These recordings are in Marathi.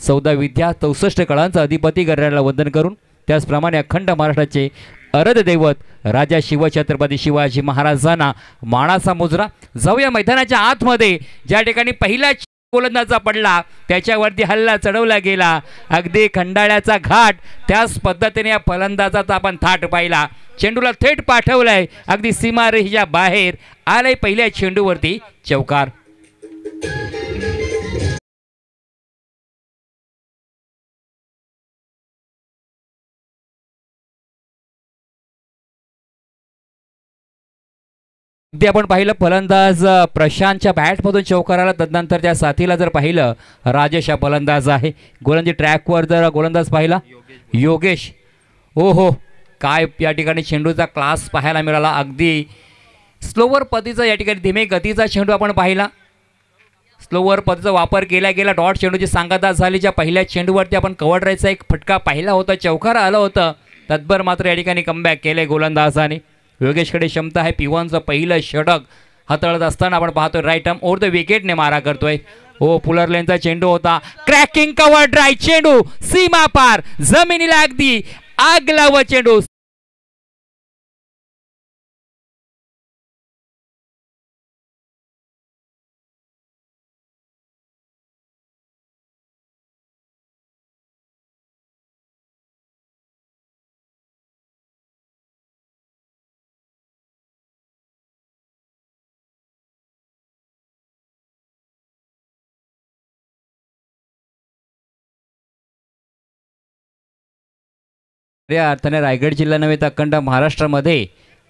14 विद्या 64 कळांचा अधिपती गणरायाला वंदन करून त्याचप्रमाणे अखंड महाराष्ट्राचे आराध्य दैवत राजा शिवछत्रपती शिवाजी महाराजांना मानाचा मुजरा। जाऊया मैदानाच्या आतमध्ये ज्या ठिकाणी पहिला गोलंदाजा पडला त्याच्यावरती हल्ला चढवला गेला, अगदी खंडाळ्याचा घाट, त्याच पद्धतीने या फलंदाजाचा आपण थाट पाहिला। चेंडूला थेट पाठवलाय, अगदी सीमारेषेच्या बाहेर आलाय, पहिल्या चेंडूवरती चौकार। ते आपण पाहिलं फलंदाज प्रशांतच्या बॅटमधून चौकार आला, तदनंतर त्या साथीला जर पाहिलं राजेश हा फलंदाज आहे। गोलंदाजी ट्रॅकवर जर गोलंदाज पाहिला योगेश, हो काय या ठिकाणी चेंडूचा क्लास पाहायला मिळाला, अगदी स्लोवर पद्धतीचा या ठिकाणी धीमे गतीचा चेंडू आपण पाहिला, स्लोवर पद्धतीचा वापर केला गेला। डॉट चेंडूची सांगता झाली, ज्या पहिल्या चेंडूवरती आपण कव्हर ड्राईव्हचा एक फटका पाहिला होता, चौकार आलं होतं, तत्पर मात्र या ठिकाणी कमबॅक केले गोलंदाजाने। योगेशकडे क्षमता आहे, P1चं पहिलं षटक हाताळत असताना आपण पाहतोय राईट आर्म ओव्हर द विकेटने मारा करतोय। हो पुलर लेनचा चेंडू होता, क्रॅकिंग कव्हर ड्राईव्ह चेंडू सीमा पार जमिनीला अगदी आग लाव चेंडू। या अर्थाने रायगड जिल्हा नव्हे तर अखंड महाराष्ट्रामध्ये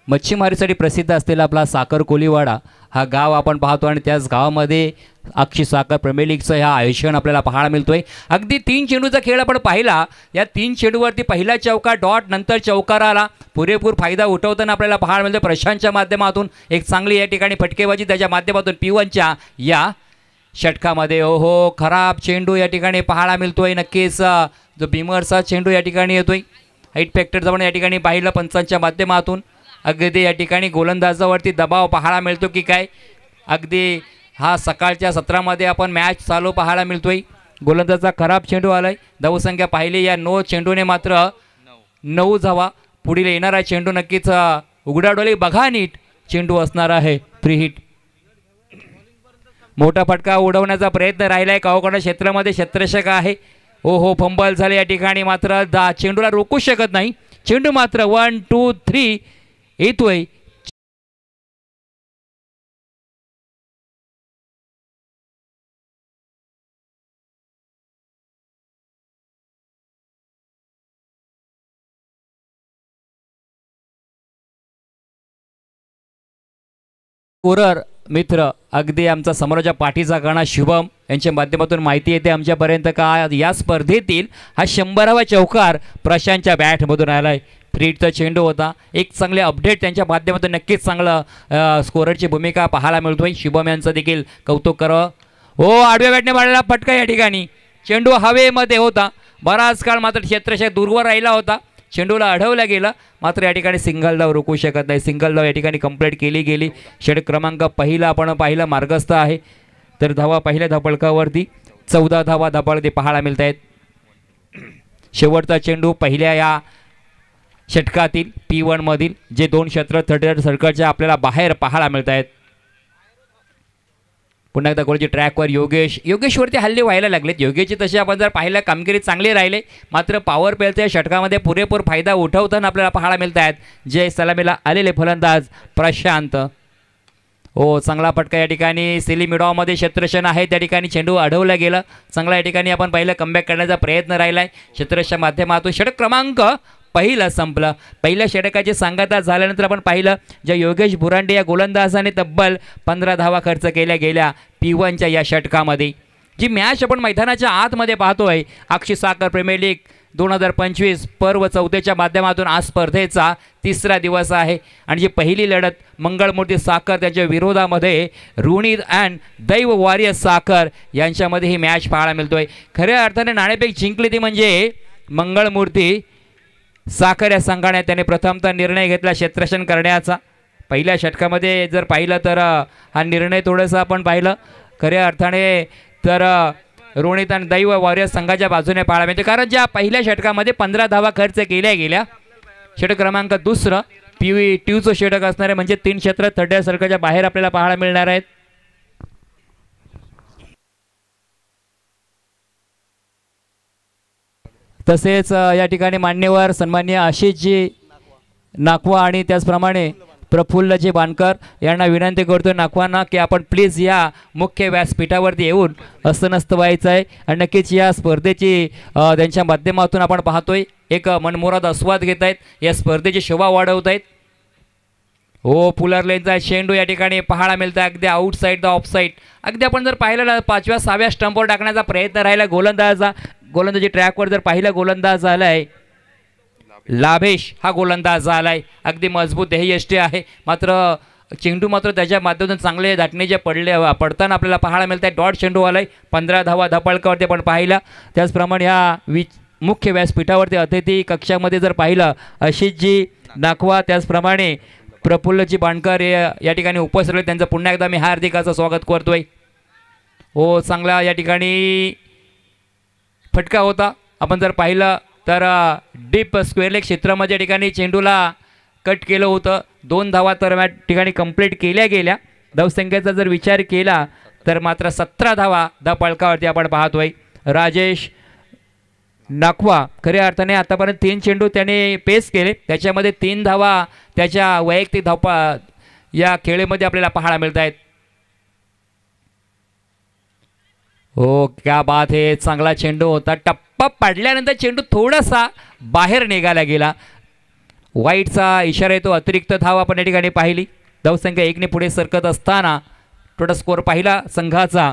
मच्छीमारीसाठी प्रसिद्ध असलेला आपला साखर कोलीवाडा हा गाव आपण पाहतो आणि त्याच गावामध्ये अक्षी साखर प्रीमियर लीगचं ह्या आयोजन आपल्याला पाहायला मिळतोय। अगदी 3 चेंडूचा खेळ आपण पाहिला, या 3 चेंडूवरती पहिला चौकार डॉट नंतर चौकार आला, पुरेपूर फायदा उठवताना आपल्याला पाहायला मिळतो प्रशांतच्या माध्यमातून एक चांगली या ठिकाणी फटकेबाजी त्याच्या माध्यमातून P1च्या या षटकामध्ये। हो खराब चेंडू या ठिकाणी पाहायला मिळतोय, नक्कीच जो बिमरचा चेंडू या ठिकाणी येतोय, हाईट फॅक्टरचं आपण या ठिकाणी पाहिलं पंचांच्या माध्यमातून, अगदी या ठिकाणी गोलंदाजावरती दबाव पाहायला मिळतो की काय, अगदी हा सकाळच्या सत्रामध्ये आपण मॅच चालू पाहायला मिळतोय। गोलंदाजाचा खराब चेंडू आलाय, धावसंख्या पाहिली या 9 चेंडूने मात्र 9 धावा, पुढील येणारा चेंडू नक्कीच उघडाडोळे बघा नीट चेंडू असणार आहे फ्री हिट। मोठा फटका उडवण्याचा प्रयत्न राहिलाय, कावकोणा क्षेत्रामध्ये क्षेत्ररक्षक आहे, हो फंबल झाले या ठिकाणी, मात्र चेंडूला रोखू शकत नाही, चेंडू मात्र 1 2 3 येतोय। स्कोरर मित्र अगदी आमचा समोरच्या पाठीचा गाणा शुभम यांच्या माध्यमातून माहिती येते आमच्यापर्यंत का या स्पर्धेतील हा 100वा चौकार प्रशांतच्या बॅटमधून आलाय। फ्रीटचा चेंडू होता, एक चांगले अपडेट त्यांच्या माध्यमातून नक्कीच चांगलं स्कोररची भूमिका पाहायला मिळतोय। शुभम यांचं देखील कौतुक करावं। हो आडव्या बॅटने मारलेला फटका या ठिकाणी, चेंडू हवेमध्ये होता, बराच काळ मात्र क्षेत्ररक्षक दूरवर राहिला होता, चेंडूला अडवला गेला, मात्र या ठिकाणी सिंगल धाव रोखू शकत नाही, सिंगल धाव या ठिकाणी कंप्लीट केली गेली। षटक क्रमांक पहिला आपण पाहिला मार्गस्थ आहे, तर धावा पहिल्या धावफलकावरती 14 धावा धावफलक पाहायला मिळत आहेत। शेवटचा चेंडू पहिल्या या षटकातील P1 मधील जे 2 क्षेत्र 30 सर्कलच्या आपल्याला बाहेर पाहायला मिळत आहेत। पुन्हा एकदा गोलची ट्रॅकवर योगेशवरती हल्ले व्हायला लागलेत। योगेशची तशी आपण जर पाहिलं कामगिरी चांगली राहिले, मात्र पॉवर प्लेच्या षटकामध्ये पुरेपूर फायदा उठवताना आपल्याला पाहायला मिळत आहेत जे सलामीला आलेले फलंदाज प्रशांत। हो चांगला फटका या ठिकाणी सिली मिडॉमध्ये क्षेत्ररक्षण आहे, त्या ठिकाणी चेंडू अडवला गेला, चांगला या ठिकाणी आपण पाहिलं कमबॅक करण्याचा प्रयत्न राहिलाय क्षेत्ररक्षण माध्यमातून। षटक क्रमांक पहिला संपलं, पहिल्या षटकाची सांगता झाल्यानंतर आपण पाहिलं ज्या योगेश बुरांडे या गोलंदाजाने तब्बल 15 धावा खर्च केल्या गेल्या P1च्या या षटकामध्ये। जी मॅच आपण मैदानाच्या आतमध्ये पाहतोय अक्षी साखर प्रीमियर लीग 2025 पर्व 14च्या माध्यमातून आज स्पर्धेचा 3रा दिवस आहे आणि जी पहिली लढत मंगळमूर्ती साखर त्यांच्या विरोधामध्ये रुणीत अँड दैव वॉरियर साखर यांच्यामध्ये ही मॅच पाहायला मिळतोय। खऱ्या अर्थाने नाणेफेक जिंकली ती म्हणजे मंगळमूर्ती साखर या संघाने त्याने प्रथमतः निर्णय घेतला क्षेत्ररक्षण करण्याचा। पहिल्या षटकामध्ये जर पाहिलं तर हा निर्णय थोडासा आपण पाहिलं खऱ्या अर्थाने तर रोहित आणि दैव वॉरियर्स संघाच्या बाजूने पाहायला मिळते, कारण ज्या पहिल्या षटकामध्ये 15 धावा खर्च केल्या गेल्या. षटक क्रमांक दुसरं PV2चं षटक असणार आहे, म्हणजे 3 क्षेत्र थर्ड सर्कलच्या बाहेर आपल्याला पाहायला मिळणार आहेत. तसेच या ठिकाणी मान्यवर सन्माननीय आशिषजी नाखवा आणि त्याचप्रमाणे प्रफुल्लजी बाणकर यांना विनंती करतो नाखवांना की आपण प्लीज या मुख्य व्यासपीठावरती येऊन असं नसतं व्हायचं आहे. आणि नक्कीच या स्पर्धेची त्यांच्या माध्यमातून आपण पाहतोय एक मनमोराद आस्वाद घेत आहेत, या स्पर्धेची शोभा वाढवत आहेत. हो, पुलर लेनचा चेंडू या ठिकाणी पाहायला मिळतं अगदी आउटसाईड द ऑफ साईड. अगदी आपण जर पाहिलं 5व्या 6व्या स्टंपवर टाकण्याचा प्रयत्न राहिला गोलंदाजी ट्रॅकवर जर पाहिलं गोलंदाज झालाय लाभेश, हा गोलंदाज झालाय. अगदी मजबूत देहयष्टी आहे, मात्र चेंडू मात्र त्याच्या माध्यमातून चांगले दाटणे जे पडताना आपल्याला पाहायला मिळत आहे. डॉट चेंडू आलाय, 15 धावा धपाळकावरती आपण पाहिला. त्याचप्रमाणे ह्या मुख्य व्यासपीठावरती अतिथी कक्षामध्ये जर पाहिलं आशिषजी नाखवा त्याचप्रमाणे प्रफुल्लजी बाणकर या ठिकाणी उपस्थित आहेत, त्यांचं पुन्हा एकदा मी हार्दिक असं स्वागत करतोय. हो, चांगला या ठिकाणी फटका होता. आपण जर पाहिलं तर डीप स्क्वेअर लेग क्षेत्रामध्ये या ठिकाणी चेंडूला कट केलं होतं. 2 धावा तर या ठिकाणी कंप्लीट केल्या गेल्या. धावसंख्येचा जर विचार केला तर मात्र 17 धावा धावपळकावरती आपण पाहतोय. राजेश नाखवा खऱ्या अर्थाने आतापर्यंत 3 चेंडू त्याने पेस केले, त्याच्यामध्ये 3 धावा त्याच्या वैयक्तिक या खेळीमध्ये आपल्याला पाहायला मिळत आहेत. हो, क्या बात आहे, चांगला चेंडू होता. टप्पा पडल्यानंतर चेंडू थोडासा बाहेर निघाला गेला. वाईटचा इशारा येतो, अतिरिक्त धाव आपण या ठिकाणी पाहिली. धावसंख्या 1ने पुढे सरकत असताना टोटल स्कोअर पाहिला संघाचा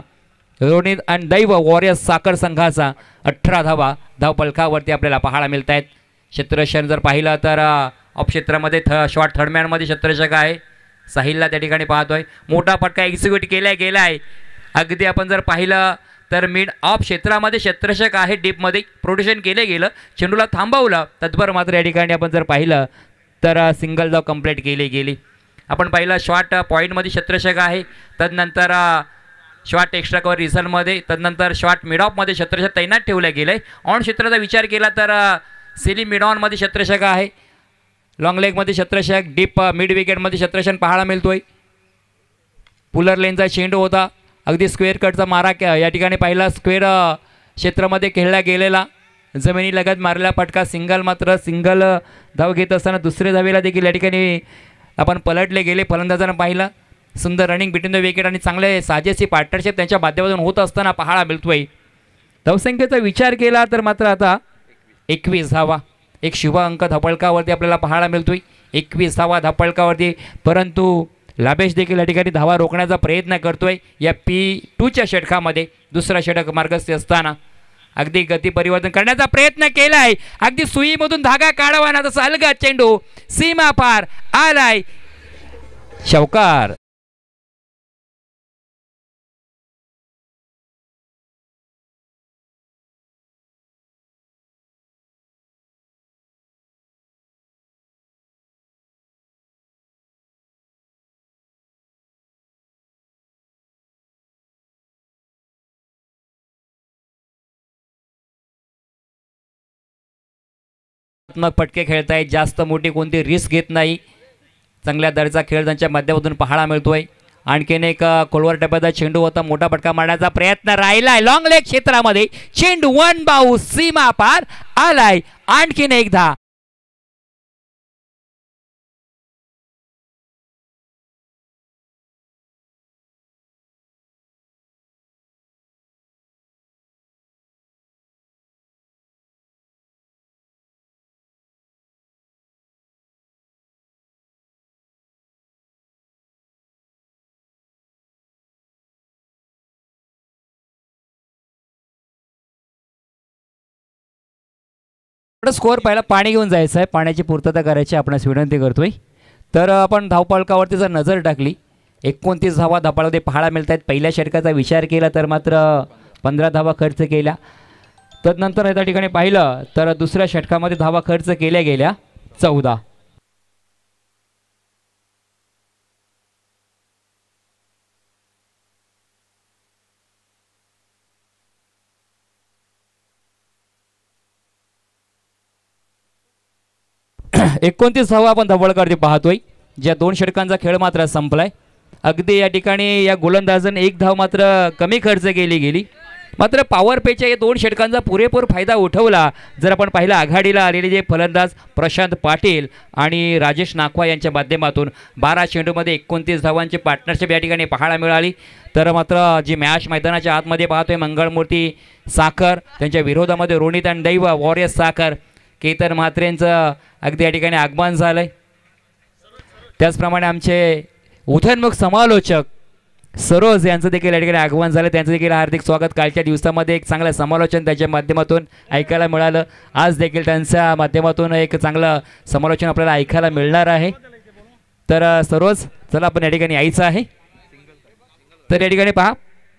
रोहित आणि दैव वॉरियर्स साखर संघाचा 18 धावा धावपलकावरती आपल्याला पाहायला मिळत आहेत. क्षेत्ररक्षण जर पाहिलं तर ऑफ क्षेत्रामध्ये शॉर्ट थर्डमॅनमध्ये क्षेत्ररक्षक आहे साहिलला त्या ठिकाणी पाहतोय. मोठा फटका एक्झिक्यूट केला गेला आहे. अगदी आपण जर पाहिलं तर मिड ऑफ क्षेत्रामध्ये क्षेत्ररक्षक आहे, डीपमध्ये प्रोटेक्शन केले गेलं, चेंडूला थांबवलं. तत्पर मात्र या ठिकाणी आपण जर पाहिलं तर सिंगल धाव कंप्लीट केली गेली. आपण पाहिलं शॉर्ट पॉईंटमध्ये क्षेत्ररक्षक आहे, तदनंतर शॉर्ट एक्स्ट्रा कव्हर रिझल्टमध्ये, तदनंतर शॉर्ट मिड ऑफमध्ये क्षेत्ररक्षक तैनात ठेवलं गेलं आहे. ऑन क्षेत्राचा विचार केला तर सिली मिड ऑनमध्ये क्षेत्ररक्षक आहे, लॉंग लेगमध्ये क्षेत्ररक्षक, डीप मिड विकेटमध्ये क्षेत्ररक्षण पाहायला मिळतोय. पुलर लेनचा चेंडू होता, अगदी स्क्वेअर कटचा मारा या ठिकाणी पाहिला. स्क्वेअर क्षेत्रामध्ये खेळला गेलेला जमिनी लगत मारलेला फटका सिंगल, मात्र सिंगल धाव घेत असताना दुसऱ्या धावेला देखील या ठिकाणी आपण पलटले गेले. फलंदाजांना पाहिलं सुंदर रनिंग बिटवीन द विकेट आणि चांगले साजेशी पार्टनरशिप त्यांच्या माध्यमातून होत असताना पाहायला मिळतोय. धावसंख्येचा विचार केला तर मात्र आता 21 धावा, एक शुभ अंक धावपळकावरती आपल्याला पाहायला मिळतोय. 21 धावा धावपळकावरती, परंतु लाभेश देखील या ठिकाणी धावा रोखण्याचा प्रयत्न करतोय. या P2च्या षटकामध्ये दुसरा षटक मार्गस्थ असताना अगदी गती परिवर्तन करण्याचा प्रयत्न केला आहे. अगदी सुईमधून धागा काढावा ना तसा अलगद चेंडू सीमा पार आलाय. शौकार पटके खेळतायत, जास्त मोठी कोणती रिस्क घेत नाही. चांगल्या दर्जाचा खेळ त्यांच्या माध्यमातून पाहायला मिळतोय. आणखीन एक खोलवर टप्प्याचा चेंडू होता, मोठा फटका मारण्याचा प्रयत्न राहिलाय. लॉंग लेग क्षेत्रामध्ये चेंडू वन बाऊ सीमा पार आलाय. आणखीन एकदा स्कोअर पाहिला, पाणी घेऊन जायचं आहे, पाण्याची पूर्तता करायची आपणास विनंती करतोय. तर आपण धावपळकावरती जर नजर टाकली 29 धावा धावपळामध्ये पाहायला मिळत आहेत. पहिल्या षटकाचा विचार केला तर मात्र 15 धावा खर्च केल्या. तदनंतर त्या ठिकाणी पाहिलं तर दुसऱ्या षटकामध्ये धावा खर्च केल्या गेल्या 14. 29वा आपण धवळकरती पाहतोय. ज्या 2 षटकांचा खेळ मात्र संपलाय. अगदी या ठिकाणी या गोलंदाजाने 1 धाव मात्र कमी खर्च गेली. मात्र पॉवर प्लेच्या या 2 षटकांचा पुरेपूर फायदा उठवला. जर आपण पाहिलं आघाडीला आलेले जे फलंदाज प्रशांत पाटील आणि राजेश नाखवा यांच्या माध्यमातून 12 चेंडूमध्ये 29 धावांची पार्टनरशिप या ठिकाणी पाहायला मिळाली. तर मात्र जी मॅच मैदानाच्या आतमध्ये पाहतोय मंगळमूर्ती साखर, त्यांच्या विरोधामध्ये रोनित आणि दैव वॉरियर्स साखर, केतन म्हात्रेंचं अगदी या ठिकाणी आगमन झालंय. त्याचप्रमाणे आमचे उदयनमुख समालोचक सरोज यांचं देखील या ठिकाणी आगमन झालं. त्यांचं देखील हार्दिक स्वागत. कालच्या दिवसामध्ये एक चांगलं समालोचन त्याच्या माध्यमातून ऐकायला मिळालं. आज देखील त्यांच्या माध्यमातून एक चांगलं समालोचन आपल्याला ऐकायला मिळणार आहे. तर सरोज चला आपण या ठिकाणी यायचं आहे. तर या ठिकाणी पहा,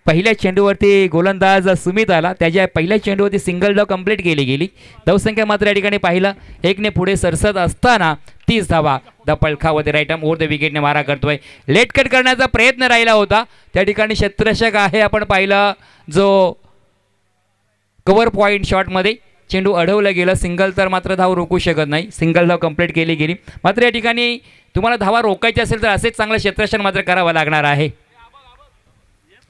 पहिल्या चेंडूवरती गोलंदाज सुमित आला. त्याच्या पहिल्या चेंडूवरती सिंगल धाव कंप्लीट केली गेली. धावसंख्या मात्र या ठिकाणी पाहिलं 1ने पुढे सरसत असताना 30 धावा पळखावरती राईट आर्म ओव्हर द विकेटने मारा करतोय. लेट कट करण्याचा प्रयत्न राहिला होता. त्या ठिकाणी क्षेत्ररक्षक आहे, आपण पाहिलं जो कव्हर पॉईंट शॉटमध्ये चेंडू अडवलं गेलं. सिंगल तर मात्र धाव रोखू शकत नाही. सिंगल धाव कंप्लीट केली गेली. मात्र या ठिकाणी तुम्हाला धावा रोखायची असेल तर असेच चांगलं क्षेत्ररक्षण मात्र करावं लागणार आहे.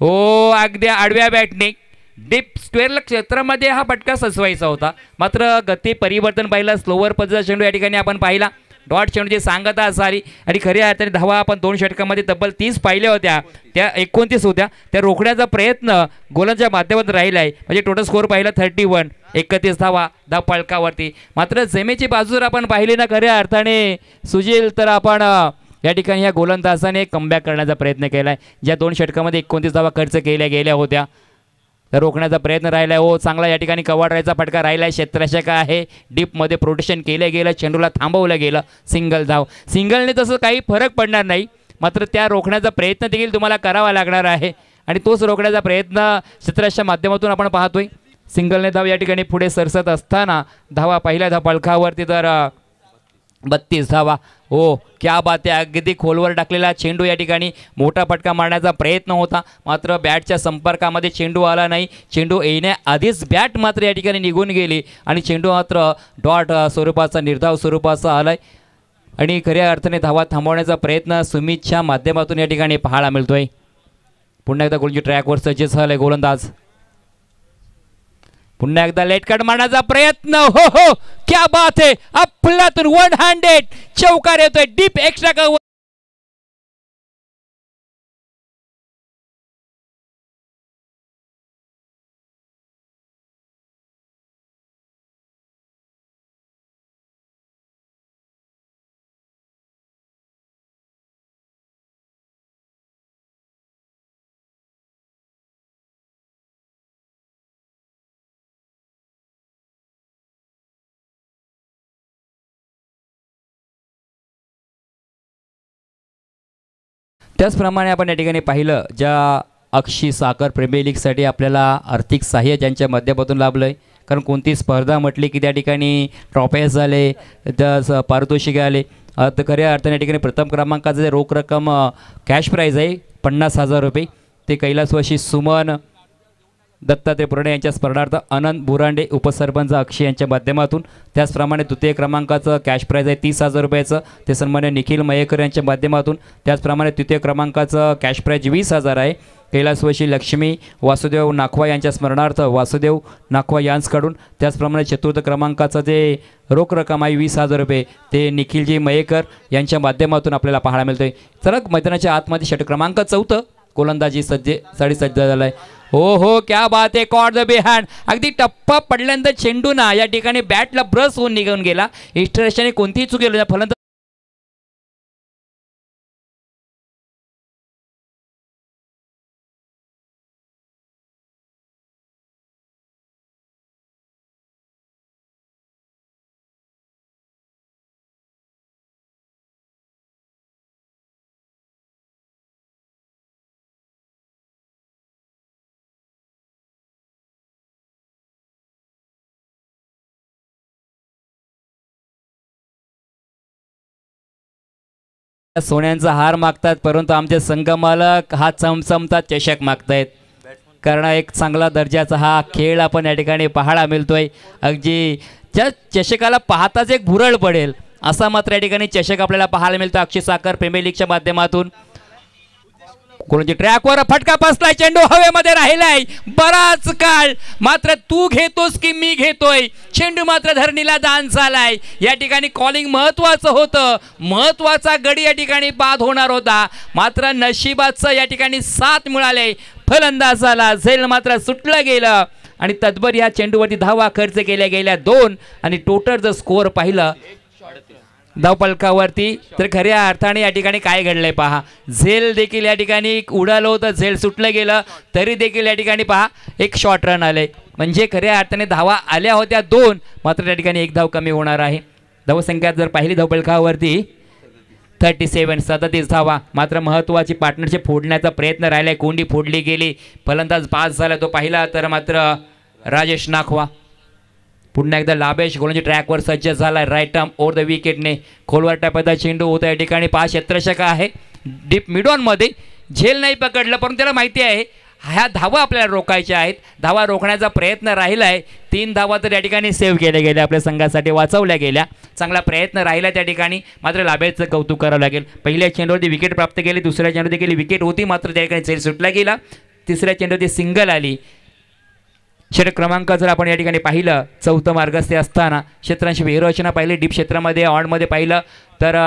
हो, अगदी आडव्या बॅटने डीप स्क्वेअर क्षेत्रामध्ये हा फटका सचवायचा होता. मात्र गती परिवर्तन पाहिलं. स्लोवर पद्धतीचा चेंडू या ठिकाणी आपण पाहिला. डॉट चेंडूची सांगता झाली आणि खऱ्या अर्थाने धावा आपण 2 षटकामध्ये तब्बल 30 पाहिल्या होत्या. त्या 29 होत्या. त्या रोखण्याचा प्रयत्न गोलंदाजाच्या माध्यमातून राहिला आहे. म्हणजे टोटल स्कोअर पाहिला 31, 31 धावा पळकावरती. मात्र जमेची बाजू जर आपण पाहिली ना खऱ्या अर्थाने सुजील, तर आपण या ठिकाणी या गोलंदाजाने कमबॅक करण्याचा प्रयत्न केला आहे. ज्या 2 षटकामध्ये 29 धावा खर्च केल्या गेल्या होत्या, तर रोखण्याचा प्रयत्न राहिला आहे. हो, चांगला या ठिकाणी कवाडरायचा फटका राहिला आहे. क्षेत्ररक्षक आहे, डीपमध्ये प्रोटेक्शन केलं गेलं, चेंडूला थांबवलं गेलं. सिंगल धाव. सिंगलने तसं काही फरक पडणार नाही. मात्र त्या रोखण्याचा प्रयत्न देखील तुम्हाला करावा लागणार आहे आणि तोच रोखण्याचा प्रयत्न क्षेत्ररक्षकाच्या माध्यमातून आपण पाहतोय. सिंगलने धाव या ठिकाणी पुढे सरसत असताना धावा पहिल्या धाव पळखावरती तर 32 धावा. हो, क्या बात आहे. अगदी खोलवर टाकलेला चेंडू या ठिकाणी मोठा फटका मारण्याचा प्रयत्न होता. मात्र बॅटच्या संपर्कामध्ये चेंडू आला नाही. चेंडू येण्याआधीच बॅट मात्र या ठिकाणी निघून गेली आणि चेंडू मात्र डॉट स्वरूपाचा, निर्धाव स्वरूपाचा आलाय आणि खऱ्या अर्थाने धावा थांबवण्याचा प्रयत्न सुमितच्या माध्यमातून या ठिकाणी पाहायला मिळतोय. पुन्हा एकदा गोलची ट्रॅकवर सज्ज झालाय गोलंदाज. पुन्हा एकदा लेट कट मारण्याचा प्रयत्न. हो हो, क्या बात है. अफलातून 100 चौकार येतोय डीप एक्स्ट्रा कव्हर. त्याचप्रमाणे आपण या ठिकाणी पाहिलं, ज्या अक्षी साखर प्रीमियर लीगसाठी आपल्याला आर्थिक सहाय्य ज्यांच्या माध्यमातून लाभलं आहे. कारण कोणती स्पर्धा म्हटली की त्या ठिकाणी ट्रॉफीज झाले, त्या पारितोषिके आले. तर खऱ्या अर्थाने या ठिकाणी प्रथम क्रमांकाचं जे रोख रक्कम कॅश प्राईज आहे 50,000 रुपये, ते कैलासवासी सुमन दत्तात्रय पुराणे यांच्या स्पर्धार्थ अनंत बुरांडे उपसरपंच अक्षय यांच्या माध्यमातून. त्याचप्रमाणे तृतीय क्रमांकाचं कॅश प्राईज आहे 30,000 रुपयाचं, ते सन्मान्य निखिल मयेकर यांच्या माध्यमातून. त्याचप्रमाणे तृतीय क्रमांकाचं कॅश प्राईज 20,000 आहे कैलासवासी लक्ष्मी वासुदेव नाखवा यांच्या स्मरणार्थ वासुदेव नाखवा यांचकडून. त्याचप्रमाणे चतुर्थ क्रमांकाचं जे रोख रक्कम आहे 20,000 रुपये, ते निखिलजी मयेकर यांच्या माध्यमातून आपल्याला पाहायला मिळतं आहे. चला मैदानाच्या आतमध्ये षटक क्रमांक 4 गोलंदाजी सज्ज झाला आहे. हो हो, क्या बात आहे. Caught the behind. अगदी टप्पा पडल्यानंतर चेंडू ना या ठिकाणी बॅटला ब्रश होऊन निघून गेला. इष्टरेषाने कोणतीही चूक केली फलंदाज सोन्यांचा हार मागतात, परंतु आमचे संघमालक हा चमचमता चषक मागतायत. कारण एक चांगला दर्जाचा हा खेळ आपण या ठिकाणी पाहायला मिळतोय. अगदी त्या चषकाला पाहताच एक भुरळ पडेल असा मात्र या ठिकाणी चषक आपल्याला पाहायला मिळतो अक्षय साखर प्रीमियर लीगच्या माध्यमातून. कोणती ट्रॅकवर फटका बसलाय, चेंडू हवेमध्ये राहिलाय बराच काळ, मात्र तू घेतोस की मी घेतोय, चेंडू मात्र धरणीला दान झालाय. या ठिकाणी कॉलिंग महत्वाचं होतं, महत्वाचा गडी या ठिकाणी बाद होणार होता, मात्र नशिबाचं या ठिकाणी साथ मिळाले फलंदाजाला. झेल मात्र सुटलं गेलं आणि तद्भर या चेंडूवरती धावा खर्च केल्या गेल्या 2 आणि टोटल जर स्कोअर पाहिलं धावपलकावरती तर खऱ्या अर्थाने या ठिकाणी काय घडलंय पहा. झेल देखील या ठिकाणी उडालं होतं, झेल सुटलं गेलं तरी देखील या ठिकाणी पहा एक शॉर्ट रन आले, म्हणजे खऱ्या अर्थाने धावा आल्या होत्या 2, मात्र या ठिकाणी 1 धाव कमी होणार आहे. धावसंख्या जर पाहिली धावपलकावरती 37 धावा, मात्र महत्वाची पार्टनरशिप फोडण्याचा प्रयत्न राहिलाय, कोंडी फोडली गेली, फलंदाज पास झाला तो पाहिला तर मात्र राजेश नाखवा. पुन्हा एकदा लाभेश गोलंदाजी ट्रॅकवर सज्ज झाला, राईट आर्म ओव्हर द विकेटने खोलवर टाकायचा चेंडू होता. या ठिकाणी 5 क्षेत्ररक्षक आहे डीप मिडऑनमध्ये, झेल नाही पकडलं परंतु त्याला माहिती आहे ह्या धावा आपल्याला रोखायच्या आहेत, धावा रोखण्याचा प्रयत्न राहिला आहे. 3 धावा तर या ठिकाणी सेव्ह केल्या गेल्या, आपल्या संघासाठी वाचवल्या गेल्या, चांगला प्रयत्न राहिला त्या ठिकाणी, मात्र लाभेशचं कौतुक करावं लागेल. पहिल्या चेंडूवरती विकेट प्राप्त केली, दुसऱ्या चेंडूवरती देखील विकेट होती, मात्र त्या ठिकाणी झेल सुटला गेला, तिसऱ्या चेंडूवरती सिंगल आली. षटक क्रमांक जर आपण या ठिकाणी पाहिलं 4थं मार्गस्थ असताना क्षेत्रांशी विरचना पाहिली, डीप क्षेत्रामध्ये ऑनमध्ये पाहिलं तर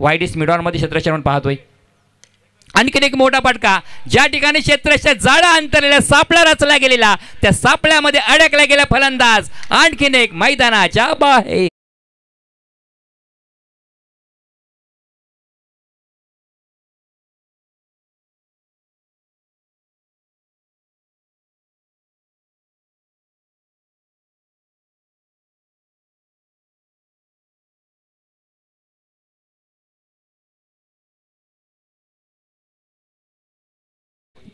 वाईडिस मिडऑनमध्ये क्षेत्ररक्षण पाहतोय. आणखीन एक मोठा फटका, ज्या ठिकाणी क्षेत्राच्या जाळा अंतरलेला सापळा रचला गेलेला त्या सापळ्यामध्ये अडकला गेला फलंदाज, आणखीन एक मैदानाच्या बाहेर.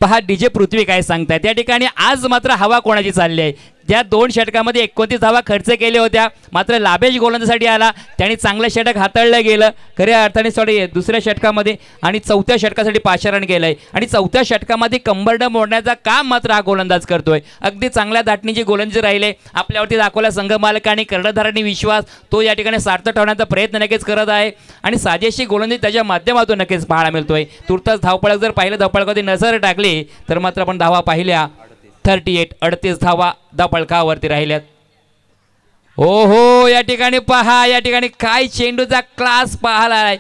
पहा डीजे पृथ्वी काय सांगतायत, या ठिकाणी आज मात्र हवा कोणाची चालली आहे. ज्या 2 षटकामध्ये 29 धावा खर्च केल्या होत्या, मात्र लाभेश गोलंदाजीसाठी आला, त्यांनी चांगलं षटक हाताळलं गेलं खऱ्या अर्थाने. सॉरी दुसऱ्या षटकामध्ये आणि 4थ्या षटकासाठी 5 रन केलंय आणि 4थ्या षटकामध्ये कंबरड मोडण्याचा काम मात्र हा गोलंदाज करतोय. अगदी चांगल्या दाटणीची गोलंदाजी राहिले, आपल्यावरती दाखवला संघ मालकांनी, कर्णधारांनी विश्वास, तो या ठिकाणी सार्थ ठेवण्याचा प्रयत्न नक्कीच करत आहे आणि साजेशी गोलंदाजी त्याच्या माध्यमातून नक्कीच पाहायला मिळतोय. तुर्तास धावपळक जर पाहिलं, धावपळकावरती नजर टाकली तर मात्र आपण धावा पाहिल्या 38 धावा धावपळकावरती राहिल्यात. हो या ठिकाणी पहा, या ठिकाणी काय चेंडूचा क्लास पाहिलाय,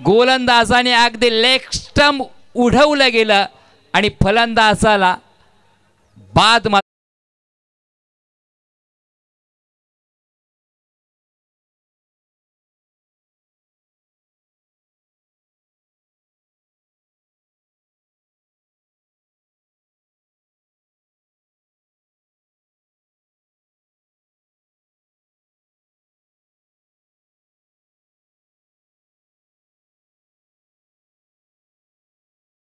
गोलंदाजाने अगदी लेग स्टंप उडवलं गेलं आणि फलंदाजाला बाद.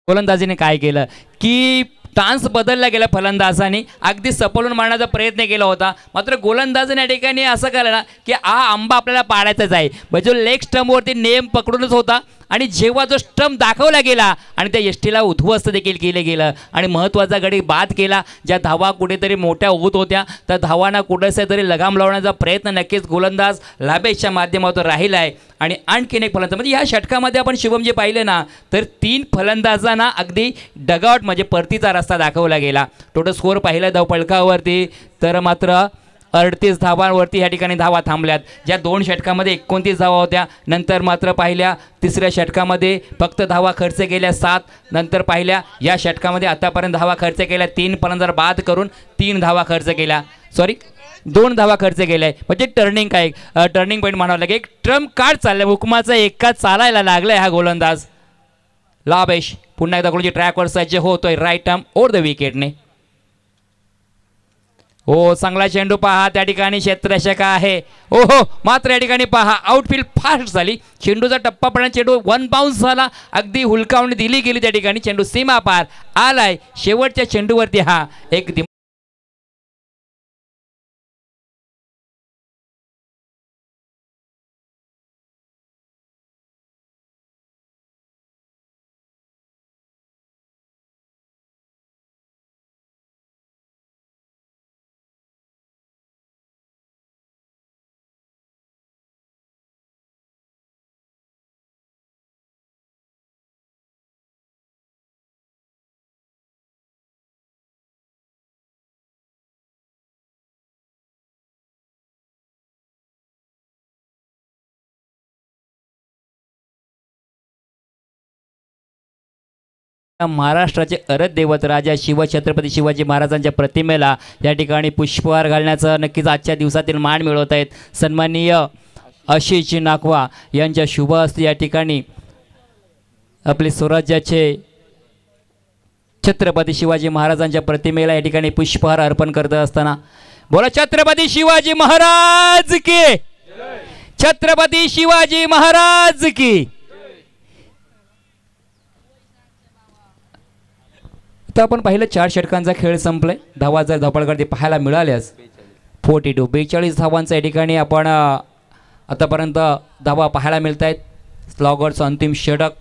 गोलंदाजीने काय केलं की टान्स बदलला गेला, फलंदाजाने अगदी सपळून मारण्याचा प्रयत्न केला होता, मात्र गोलंदाजाने या ठिकाणी असं केलं ना की हा आंबा आपल्याला पाडायचाच आहे, म्हणजे लेग स्टंपवरती नेम पकडूनच होता आणि जेव्हा जो स्टंप दाखवला गेला आणि त्या यष्टीला उद्ध्वस्त देखील केलं गेलं आणि महत्त्वाचा गडी बाद केला. ज्या धावा कुठेतरी मोठ्या होत होत्या त्या धावांना कुठेसे तरी लगाम लावण्याचा प्रयत्न नक्कीच गोलंदाज लाभेशच्या माध्यमातून राहिला आहे. आणि आणखीन एक फलंदाज म्हणजे या षटकामध्ये आपण शिवम जे पाहिले ना तर 3 फलंदाजांना अगदी डगआउट म्हणजे परतीचा रस्ता दाखवला गेला. टोटल स्कोअर पाहिला धावपळकावरती तर मात्र 38 धावांवरती या ठिकाणी धावा थांबल्यात. ज्या 2 षटकामध्ये 29 धावा होत्या, नंतर मात्र पाहिल्या तिसऱ्या षटकामध्ये फक्त धावा खर्च केल्या 7, नंतर पाहिल्या या षटकामध्ये आतापर्यंत धावा खर्च केल्या 3 फलंदाज बाद करून 3 धावा खर्च केल्या, सॉरी 2 धावा खर्च केलाय. म्हणजे टर्निंग काय टर्निंग पॉईंट म्हणावं लागेल, एक ट्रम्प कार्ड चाललाय, हुकमाचा एका चालायला लागलाय हा गोलंदाज लाभेश. पुन्हा एकदा गोलंदाजी ट्रॅकवर सज्ज होतोय, राईट आर्म ओव्हर द विकेटने. हो चांगला चेंडू पहा, त्या ठिकाणी क्षेत्ररक्षक आहे, हो मात्र या ठिकाणी पहा आउटफील्ड फास्ट झाली, चेंडूचा टप्पा पडण्याचा चेंडू 1 बाउन्स झाला, अगदी हुलकावणी दिली गेली, त्या ठिकाणी चेंडू सीमा पार आलाय. शेवटच्या चेंडूवरती हा एक महाराष्ट्राचे अरथ दैवत राजा शिवछत्रपती शिवाजी महाराजांच्या प्रतिमेला या ठिकाणी पुष्पहार घालण्याचा नक्कीच आजच्या दिवसातील मान मिळवत आहेत सन्माननीय आशिष नाकवा यांच्या शुभ हस्ते या ठिकाणी आपले स्वराज्याचे छत्रपती शिवाजी महाराजांच्या प्रतिमेला या ठिकाणी पुष्पहार अर्पण करत असताना बोला छत्रपती शिवाजी महाराज की, छत्रपती शिवाजी महाराज की। आता आपण पाहिलं 4 षटकांचा खेळ संपलाय। धावा जर धावपळकरती पाहायला मिळाल्यास 42 धावांचा या ठिकाणी आपण आतापर्यंत धावा पाहायला मिळत आहेत। स्लॉगरचं अंतिम षटक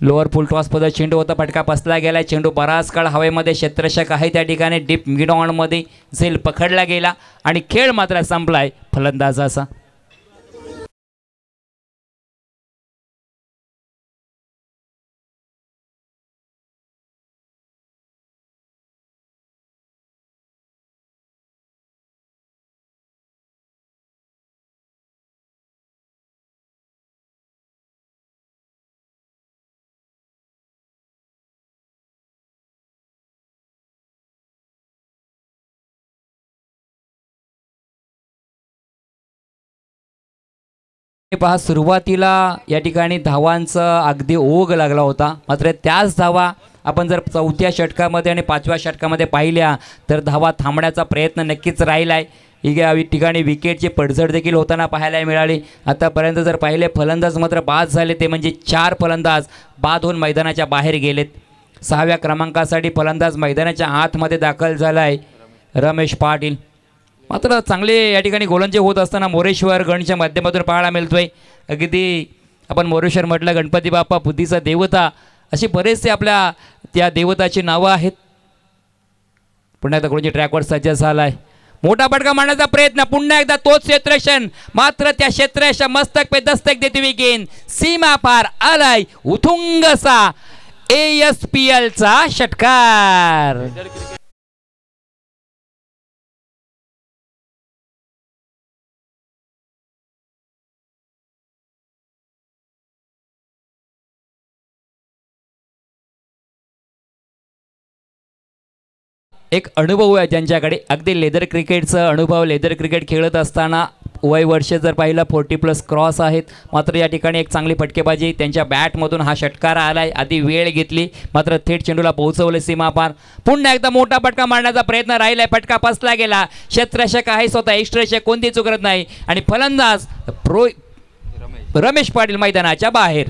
लोअर फुल टॉस पद्धत चेंडू होता, फटका पसला गेला, चेंडू बराच काळ हवेमध्ये क्षेत्ररक्षक आहे त्या ठिकाणी डीप मिड ऑन मध्ये झेल पकडला गेला आणि खेळ मात्र संपलाय फलंदाजाचा। पहा सुरुवातीला या ठिकाणी धावांचा अगदी ओघ लागला होता, मात्र त्याच धावा आपण जर चौथ्या षटकामध्ये आणि 5व्या षटकामध्ये पाहिल्या तर धावा थांबण्याचा प्रयत्न नक्कीच राहिलाय। या ठिकाणी विकेटची पडझड देखील होताना पाहायला मिळाली। आतापर्यंत जर पाहिले फलंदाज मात्र बाद झाले, ते म्हणजे 4 फलंदाज बाद होऊन मैदानाच्या बाहेर गेलेत। 6व्या क्रमांकासाठी फलंदाज मैदानाच्या आतमध्ये दाखल झालाय रमेश पाटील। मात्र चांगले या ठिकाणी गोलंदाजी होत असताना मोरेश्वर गणच्या माध्यमातून पाहायला मिळतोय। अगदी आपण मोरेश्वर म्हटलं गणपती बाप्पा बुद्धीचा देवता, अशी बरेचसे आपल्या त्या देवताची नावं आहेत। पुन्हा एकदा गोलंदाजी ट्रॅकवर सज्ज झालाय, मोठा फटका मारण्याचा प्रयत्न, पुन्हा एकदा तोच क्षेत्ररक्षण, मात्र त्या क्षेत्ररक्षक मस्तक पे दस्तक देते विकेट, सीमा पार आलाय उथुंगसा ASPL चा षटकार। एक अनुभव आहे ज्यांच्याकडे, अगदी लेदर क्रिकेटचा अनुभव, लेदर क्रिकेट खेळत असताना वय वर्ष जर पाहिलं 40+ क्रॉस आहेत, मात्र या ठिकाणी एक चांगली फटकेबाजी त्यांच्या बॅटमधून हा षटकार आलाय। आधी वेळ घेतली मात्र थेट चेंडूला पोहोचवले सीमापार, पुन्हा एकदा मोठा फटका मारण्याचा प्रयत्न राहिलाय, फटका पसला गेला, क्षेत्ररक्षक आहे स्वतः एक्स्ट्रारक्षक कोणती चुकत नाही आणि फलंदाज रमेश पाटील मैदानाच्या बाहेर।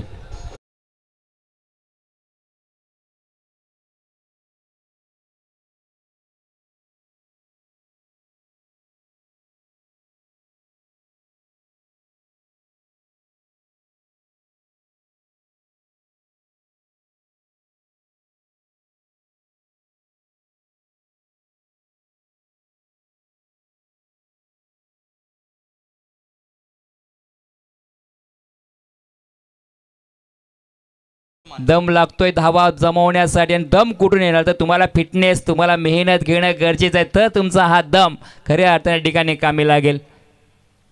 दम लागतोय धावा जमवण्यासाठी, आणि दम कुठून येणार तर तुम्हाला फिटनेस, तुम्हाला मेहनत घेणं गरजेचं आहे, तर तुमचा हा दम खऱ्या अर्थाने ठिकाणी कामी लागेल।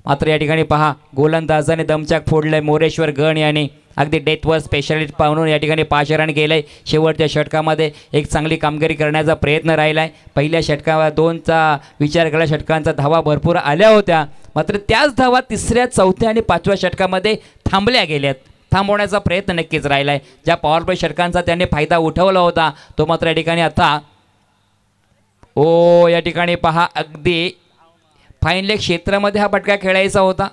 मात्र या ठिकाणी पहा गोलंदाजाने दमचाक फोडलंय मोरेश्वर गण यांनी, अगदी डेथवर स्पेशलिस्ट पाहून या ठिकाणी 5 रन केले। शेवटच्या षटकामध्ये एक चांगली कामगिरी करण्याचा प्रयत्न राहिलाय। पहिल्या षटकावर 2चा विचार केला, षटकांचा धावा भरपूर आल्या होत्या, मात्र त्याच धावा 3ऱ्या 4थ्या आणि 5व्या षटकामध्ये थांबल्या गेल्यात। थांबवण्याचा प्रयत्न नक्कीच राहिलाय। ज्या पॉवर प्ले षटकांचा त्यांनी फायदा उठवला होता तो मात्र या ठिकाणी आता या ठिकाणी पहा अगदी फाईन लेग क्षेत्रामध्ये हा फटका खेळायचा होता,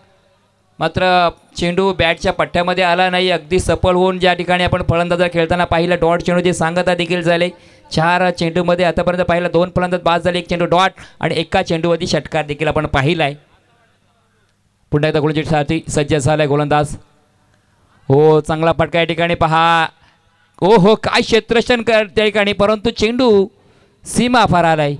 मात्र चेंडू बॅटच्या पट्ट्यामध्ये आला नाही। अगदी सफल होऊन ज्या ठिकाणी आपण फलंदाज खेळताना पाहिलं डॉट चेंडूची सांगता देखील झाले। 4 चेंडूमध्ये आतापर्यंत पाहिलं 2 फलंदाज बाद झाले, 1 चेंडू डॉट आणि एका चेंडूवरती षटकार देखील आपण पाहिलाय। पुन्हा एकदा गोलंदाजीसाठी सज्ज झालाय गोलंदाज। चांगला फटका या ठिकाणी पहा, काय क्षेत्ररक्षण त्या ठिकाणी, परंतु चेंडू सीमा पार आलाय।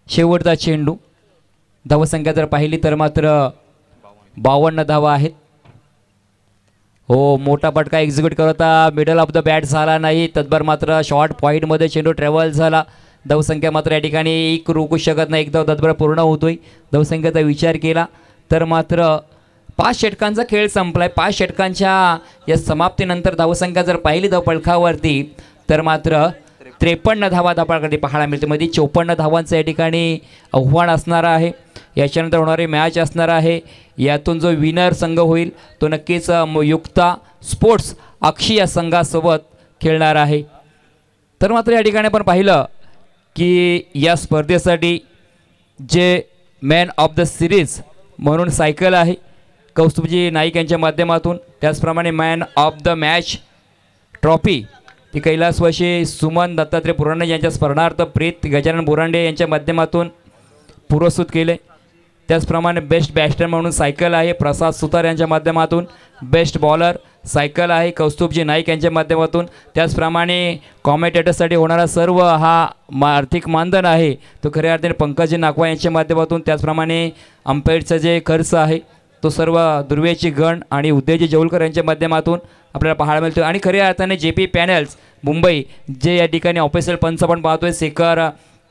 शेवटचा चेंडू, धावसंख्या जर पाहिली तर मात्र 52 धावा आहेत। हो, मोठा फटका एक्झिक्यूट करता मिडल ऑफ द बॅट झाला नाही. तत्पर मात्र शॉर्ट पॉईंटमध्ये चेंडू ट्रॅव्हल झाला. धावसंख्या मात्र या ठिकाणी एक रोखू शकत नाही. एकदा तत्पर पूर्ण होतोय. धावसंख्येचा विचार केला तर मात्र 5 षटकांचा खेळ संपलाय. 5 षटकांच्या या समाप्तीनंतर धावसंख्या जर पाहिली धावफलकावरती तर मात्र 53 धावा धावफलकावरती पाहायला मिळते. मध्ये 54 धावांचं या ठिकाणी आव्हान असणार आहे. याच्यानंतर होणारी मॅच असणार आहे. यातून जो विनर संघ होईल तो नक्कीच युक्ता स्पोर्ट्स अक्षी या संघासोबत खेळणार आहे. तर मात्र या ठिकाणी आपण पाहिलं की या स्पर्धेसाठी जे मॅन ऑफ द सिरीज म्हणून सायकल आहे कौस्तुभजी नाईक यांच्या माध्यमातून, त्याचप्रमाणे man of the match trophy ती कैलासवासी सुमन दत्तात्रय पुराणे यांच्या स्मरणार्थ प्रीत गजानन बोरांडे यांच्या माध्यमातून पुरस्कृत केले. त्याचप्रमाणे बेस्ट बॅट्समन म्हणून सायकल आहे प्रसाद सुतार यांच्या माध्यमातून. बेस्ट बॉलर सायकल आहे कौस्तुभजी नाईक यांच्या माध्यमातून. त्याचप्रमाणे कॉमेंटेटरसाठी होणारा सर्व हा आर्थिक मानधन आहे तो खऱ्या अर्थाने पंकजी नागवा यांच्या माध्यमातून. त्याचप्रमाणे अंपायरचा जे खर्च आहे तो सर्व दुर्वेची गण आणि उदयजी जवळकर यांच्या माध्यमातून आपल्याला पाहायला मिळतो. आणि खऱ्या अर्थाने JP पॅनल्स मुंबई जे या ठिकाणी ऑफिशियल पंच आपण पाहतोय शेखर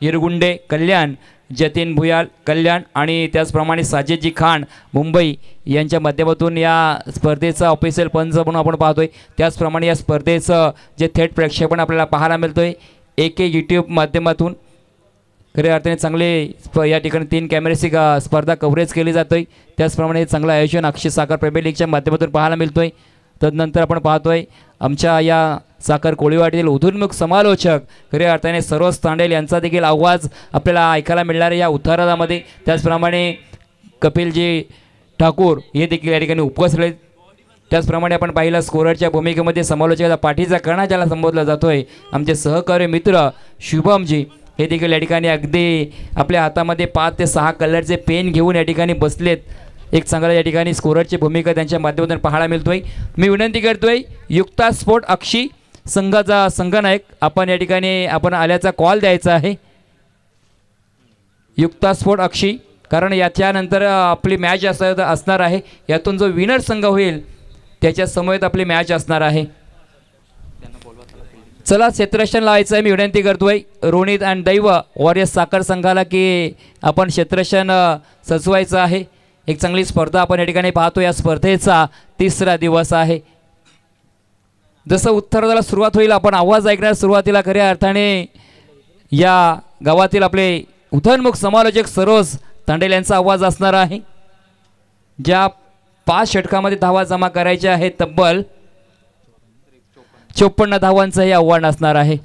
हिरगुंडे कल्याण, जतीन भुयाल कल्याण आणि त्याचप्रमाणे साजिदजी खान मुंबई यांच्या माध्यमातून या स्पर्धेचा ऑफिशियल पंच म्हणून आपण पाहतोय. त्याचप्रमाणे या स्पर्धेचं जे थेट प्रक्षेपण आपल्याला पाहायला मिळतोय AK YouTube माध्यमातून. खऱ्या अर्थाने चांगले या ठिकाणी 3 कॅमेऱ्याची स्पर्धा कव्हरेज केली जातोय. त्याचप्रमाणे चांगलं आयोजन अक्षय साखर प्रीमियर लीगच्या माध्यमातून पाहायला मिळतोय. तदनंतर आपण पाहतोय आमच्या या साखर कोळीवाडीतील उदयोन्मुख समालोचक खऱ्या अर्थाने सरोज तांडेल यांचा देखील आवाज आपल्याला ऐकायला मिळणार आहे या उतारामध्ये. त्याचप्रमाणे कपिलजी ठाकूर हे देखील या ठिकाणी उपस्थित आहेत. त्याचप्रमाणे आपण पाहिलं स्कोररच्या भूमिकेमध्ये समालोचकाचा पाठीचा कणा ज्याला संबोधला जातोय आमचे सहकारी मित्र शुभमजी हे देखील या ठिकाणी अगदी आपल्या हातामध्ये 5 ते 6 कलरचे पेन घेऊन या ठिकाणी बसलेत. एक चांगला या ठिकाणी स्कोररची भूमिका त्यांच्या माध्यमातून पाहायला मिळतोय. मी विनंती करतोय युक्ता स्पोर्ट अक्षी संघाचा संघनायक आपण या ठिकाणी आपण आल्याचा कॉल द्यायचा आहे. युक्ता स्पोर्ट अक्षी कारण याच्यानंतर आपली मॅच असणार आहे. यातून जो विनर संघ होईल त्याच्या समवेत आपली मॅच असणार आहे. चला क्षेत्ररक्षण लावायचं आहे. मी विनंती करतोय रोनित अँड दैव वॉरियर्स साखर संघाला की आपण क्षेत्ररक्षण सजवायचं आहे. एक चांगली स्पर्धा आपण या ठिकाणी पाहतो. या स्पर्धेचा 3रा दिवस आहे. जसं उत्तराला सुरुवात होईल आपण आवाज ऐकणार. सुरुवातीला खऱ्या अर्थाने या गावातील आपले उदयोन्मुख समालोचक सरोज तांडेल यांचा आवाज असणार आहे. ज्या 5 षटकामध्ये धावा जमा करायच्या आहेत तब्बल 54 धावांचं हे आव्हान असणार आहे.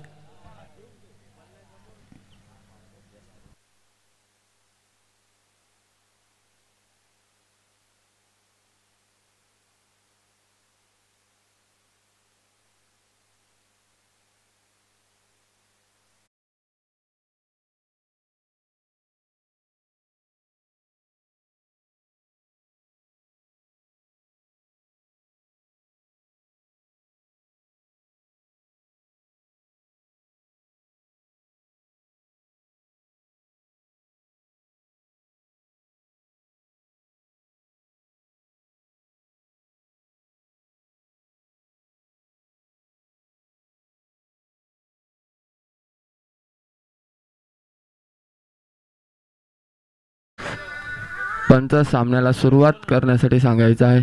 पंच सामन्याला सुरुवात करण्यासाठी सांगायचं आहे.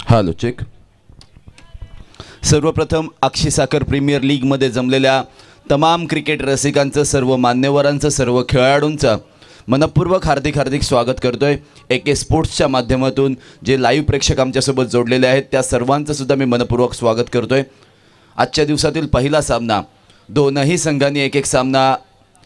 Hello check. सर्वप्रथम अक्षय साखर प्रीमियर लीगमध्ये जमलेल्या तमाम क्रिकेट रसिकांचं, सर्व मान्यवरांचं, सर्व खेळाडूंचं मनपूर्वक हार्दिक स्वागत करतोय. AK स्पोर्ट्सच्या माध्यमातून जे लाईव्ह प्रेक्षक आमच्यासोबत जोडलेले आहेत त्या सर्वांचं सुद्धा मी मनपूर्वक स्वागत करतोय. आजच्या दिवसातील पहिला सामना दोनही संघांनी एक सामना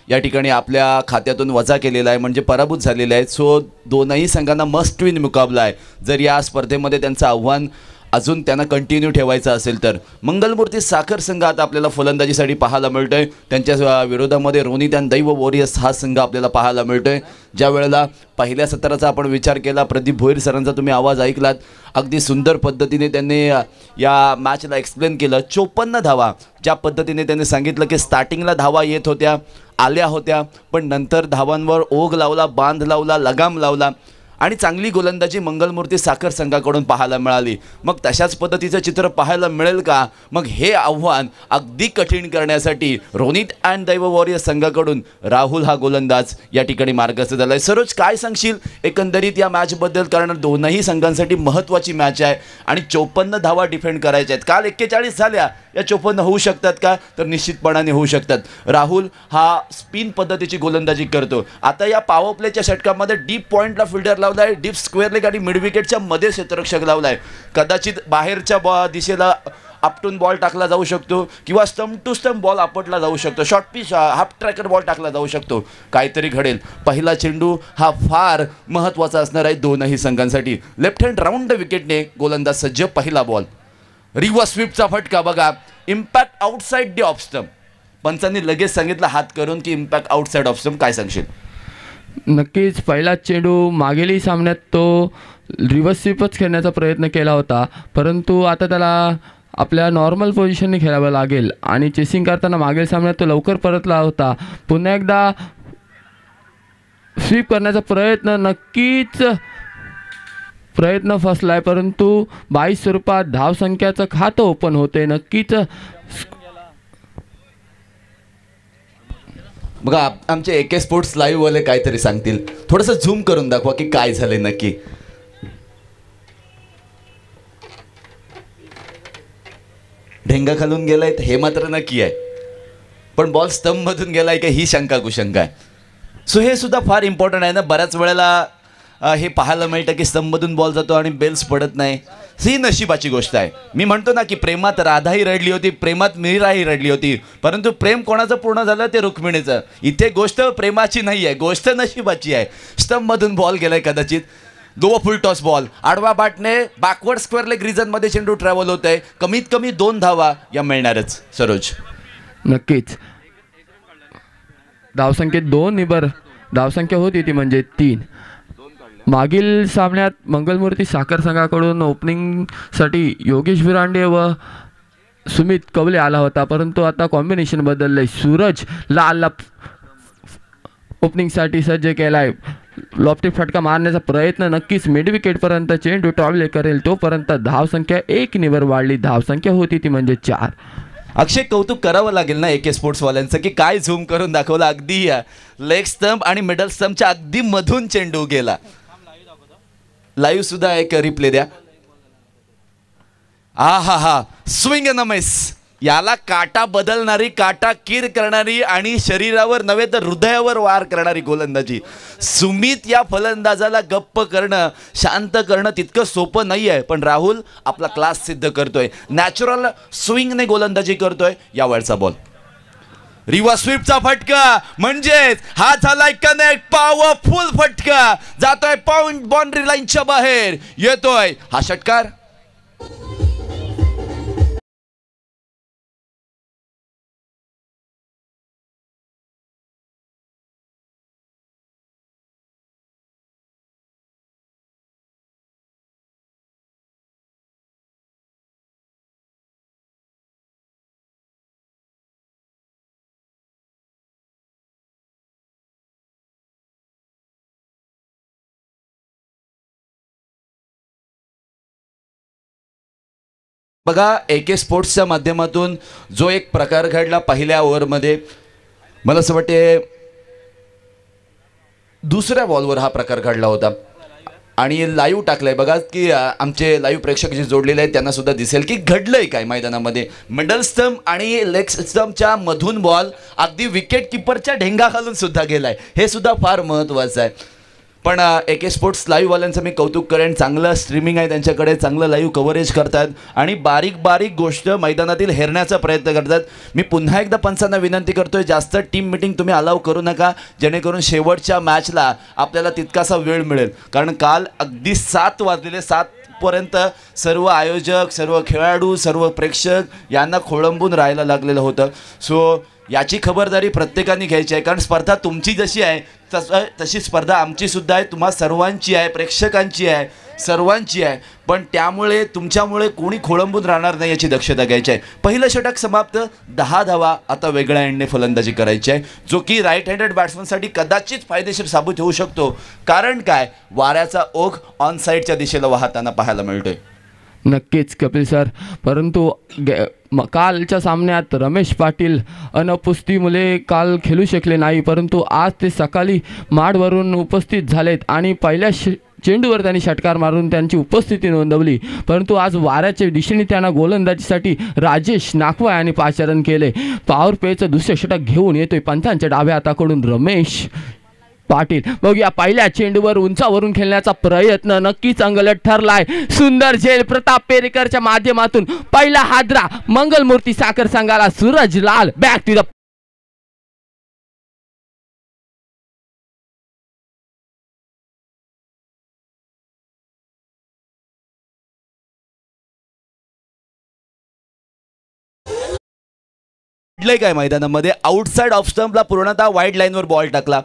या ठिकाणी आपल्या खात्यातून वजा केलेला आहे, म्हणजे पराभूत झालेले आहेत. सो दोनही संघांना मस्ट विन मुकाबला आहे. जर या स्पर्धेमध्ये त्यांचं आव्हान अजून त्यांना कंटिन्यू ठेवायचं असेल तर. मंगलमूर्ती साखर संघ आता आपल्याला फलंदाजीसाठी पाहायला मिळतोय. त्यांच्या विरोधामध्ये रोनित अँड दैव वॉरियर्स हा संघ आपल्याला पाहायला मिळतोय. ज्या वेळेला पहिल्या सत्राचा आपण विचार केला, प्रदीप भोईर सरांचा तुम्ही आवाज ऐकलात, अगदी सुंदर पद्धतीने त्यांनी या मॅचला एक्सप्लेन केलं. 54 धावा ज्या पद्धतीने त्यांनी सांगितलं की स्टार्टिंगला धावा येत होत्या, आल्या होत्या, पण नंतर धावांवर ओघ लावला, बांध लावला, लगाम लावला आणि चांगली गोलंदाजी मंगलमूर्ती साखर संघाकडून पाहायला मिळाली. मग तशाच पद्धतीचं चित्र पाहायला मिळेल का? मग हे आव्हान अगदी कठीण करण्यासाठी रोनित अँड दैव वॉरियर्स संघाकडून राहुल हा गोलंदाज या ठिकाणी मार्गस्थ झाला आहे. सरोज, काय सांगशील एकंदरीत या मॅचबद्दल? कारण दोनही संघांसाठी महत्त्वाची मॅच आहे आणि 54 धावा डिफेंड करायच्या आहेत. काल 41 झाल्या, या 54 होऊ शकतात का? तर निश्चितपणाने होऊ शकतात. राहुल हा स्पिन पद्धतीची गोलंदाजी करतो. आता या पॉवर प्लेच्या षटकामध्ये डीप पॉईंटला फिल्डर लावलाय, डीप स्क्वेअर लेग आणि मिड विकेटच्या मध्ये क्षेत्ररक्षक लावलाय. कदाचित बाहेरच्या दिशेला आपटून बॉल टाकला जाऊ शकतो किंवा स्टंप टू स्टंप बॉल आपटला जाऊ शकतो, short pitch half tracker ball टाकला जाऊ शकतो. काहीतरी घडेल. पहिला चेंडू हा फार महत्त्वाचा असणार आहे दोनही संघांसाठी. लेफ्ट हँड राऊंड विकेटने गोलंदाज सज्ज. पहिला बॉल, रिव्हर्स स्वीपचा फटका बघा, impact outside the off stump. पंचांनी लगेच सांगितलं हात करून की इम्पॅक्ट आउटसाइड ऑफ स्टंप. काय सांगशील? नक्कीच पहिला चेंडू मागील सामन्यात तो रिव्हर्स स्वीपच खेळण्याचा प्रयत्न केला होता, परंतु आता त्याला आपल्या नॉर्मल पोझिशनने खेळावं लागेल आणि चेसिंग करताना मागील सामन्यात तो लवकर परतला होता. पुन्हा एकदा स्वीप करण्याचा प्रयत्न फसलाय, परंतु 22 स्वरूपात धावसंख्याचं खातं ओपन होते. नक्कीच बघा आमचे AK स्पोर्ट्स लाईव्ह वाले काहीतरी सांगतील. थोडंसं झूम करून दाखवा की काय झालंय नक्की. ढेंगा खालून गेलाय हे मात्र नक्की आहे, पण बॉल स्टंप मधून गेलाय का ही शंका कुशंका आहे. सो हे सुद्धा फार इम्पॉर्टंट आहे ना. बऱ्याच वेळेला हे पाहायला मिळतं की स्तंभमधून बॉल जातो आणि बेल्स पडत नाही. ही नशिबाची गोष्ट आहे. मी म्हणतो ना की प्रेमात राधाही रडली होती, प्रेमात मीराही रडली होती, परंतु प्रेम कोणाचं पूर्ण झालं ते रुक्मिणीचं. इथे गोष्ट प्रेमाची नाही आहे, गोष्ट नशिबाची आहे. स्तंभमधून बॉल गेलाय कदाचित. दो फुल टॉस बॉल आडवा बॅटने बॅकवर्ड स्क्वेअर लेग रिजनमध्ये चेंडू ट्रॅव्हल होत आहे. कमीत कमी 2 धावा या मिळणारच. सरोज, नक्कीच धावसंख्येत 2 निबर धावसंख्या होती ती म्हणजे 3. मागील सामन्यात मंगलमूर्ती साखर संघाकडून ओपनिंगसाठी योगेश विरांडे व सुमित कवले आला होता, परंतु आता कॉम्बिनेशन बदललंय. सूरज लाल ओपनिंगसाठी सज्ज केलाय. लॉफ्टिक फटका मारण्याचा प्रयत्न, नक्कीच मिड विकेटपर्यंत चेंडू ट्रॅव्हल करेल तोपर्यंत धावसंख्या 1 निबर वाढली. धावसंख्या होती ती म्हणजे 4. अक्षय, कौतुक करावं लागेल ना AK स्पोर्ट्सवाल्यांचं की काय झूम करून दाखवलं. अगदी लेग स्टंप आणि मिडल स्टंपच्या अगदी मधून चेंडू गेला. लाईव्ह सुद्धा एक रिप्ले द्या. हा स्विंग अँड मिस. याला काटा बदलणारी, काटा कीर करणारी आणि शरीरावर नव्हे तर हृदयावर वार करणारी गोलंदाजी. सुमित या फलंदाजाला गप्प करणं, शांत करणं तितकं सोपं नाही आहे, पण राहुल आपला क्लास सिद्ध करतोय. नॅचरल स्विंगने गोलंदाजी करतोय. या वेळचा बॉल, रिव्हर्स स्वीपचा फटका, म्हणजेच हा झालाय कनेक्ट. पॉवरफुल फटका जातोय पॉइंट बाउंड्री लाईनच्या बाहेर. येतोय हा षटकार. बघा AK स्पोर्ट्सच्या माध्यमातून जो एक प्रकार घडला पहिल्या ओव्हरमध्ये, मला असं वाटते दुसऱ्या बॉलवर हा प्रकार घडला होता आणि लाईव्ह टाकलाय बघा की आमचे लाईव्ह प्रेक्षक जे जोडलेले आहेत त्यांना सुद्धा दिसेल की घडलंय काय मैदानामध्ये. मिडल स्टंप आणि लेग स्टंपच्या मधून बॉल अगदी विकेट किपरच्या ढेंगा खालून सुद्धा गेलाय. हे सुद्धा फार महत्त्वाचं आहे. पण AK स्पोर्ट्स लाईव्हवाल्यांचं मी कौतुक करेन. चांगलं स्ट्रीमिंग आहे त्यांच्याकडे, चांगलं लाईव्ह कव्हरेज करतात आणि बारीक बारीक गोष्ट मैदानातील हेरण्याचा प्रयत्न करतात. मी पुन्हा एकदा पंचांना विनंती करतोय, जास्त टीम मिटिंग तुम्ही अलाव करू नका, जेणेकरून शेवटच्या मॅचला आपल्याला तितकासा वेळ मिळेल. कारण काल अगदी 7 वाजलेले 7 शेवटपर्यंत सर्व आयोजक, सर्व खेळाडू, सर्व प्रेक्षक यांना खोळंबून राहायला लागलेलं होतं. सो याची खबरदारी प्रत्येकाने घ्यायची आहे, कारण स्पर्धा तुमची जशी आहे तशी स्पर्धा आमचीसुद्धा आहे, तुम्हा सर्वांची आहे, प्रेक्षकांची आहे, सर्वांची आहे. पण त्यामुळे तुमच्यामुळे कोणी खोळंबून राहणार नाही याची दक्षता घ्यायची आहे. पहिलं षटक समाप्त, 10 धावा आता वेगळ्या एंडने फलंदाजी करायची आहे, जो की राईट हँडेड बॅट्समनसाठी कदाचित फायदेशीर साबित होऊ शकतो. कारण काय, वाऱ्याचा ओघ ऑन साईडच्या दिशेला वाहताना पाहायला मिळतोय. नक्कीच कपिल सर, परंतु कालच्या सामन्यात रमेश पाटील अनुपस्थितीमुळे काल खेळू शकले नाही, परंतु आज ते सकाळी माडवरून उपस्थित झालेत आणि पहिल्या चेंडूवर त्यांनी षटकार मारून त्यांची उपस्थिती नोंदवली. परंतु आज वाऱ्याच्या दिशेने त्यांना गोलंदाजीसाठी राजेश नाखवा यांनी पाचारण केले. पॉवर प्लेचं दुसरे षटक घेऊन येतोय पंचांच्या डाव्या हाताकडून रमेश पाटील. बघूया, पहिल्या चेंडूवर उंचावरून खेळण्याचा प्रयत्न नक्कीच अंगलट ठरलाय. सुंदर झेल प्रताप पेरेकरच्या माध्यमातून पहिला हादरा मंगलमूर्ती साखर संघाला. Suraj Lal back to the काय मैदानामध्ये आउटसाइड ऑफ स्टंपला पूर्णतः वाईड लाईनवर बॉल टाकला.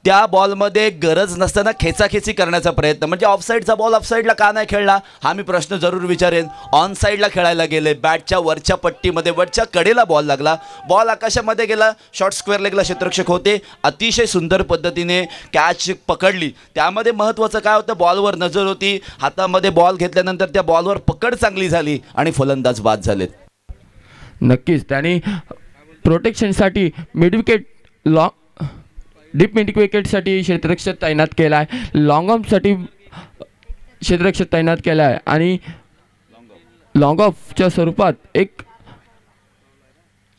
त्या बॉलमध्ये गरज नसताना खेचाखेची करण्याचा प्रयत्न, म्हणजे ऑफसाईडचा बॉल ऑफसाईडला का नाही खेळला हा मी प्रश्न जरूर विचारेन. ऑन साईडला खेळायला गेले, बॅटच्या वरच्या पट्टीमध्ये वरच्या कडेला बॉल लागला, बॉल आकाशामध्ये गेला. शॉर्ट स्क्वेअर लेगला क्षेत्ररक्षक होते, अतिशय सुंदर पद्धतीने कॅच पकडली. त्यामध्ये महत्त्वाचं काय होतं, बॉलवर नजर होती, हातामध्ये बॉल घेतल्यानंतर त्या बॉलवर पकड चांगली झाली आणि फलंदाज बाद झालेत. नक्कीच त्यांनी प्रोटेक्शनसाठी मिडविकेट डीप मिड विकेटसाठी क्षेत्ररक्षक तैनात केला आहे, लॉंग ऑफसाठी क्षेत्ररक्षक तैनात केला आहे आणि लॉंग ऑफच्या स्वरूपात एक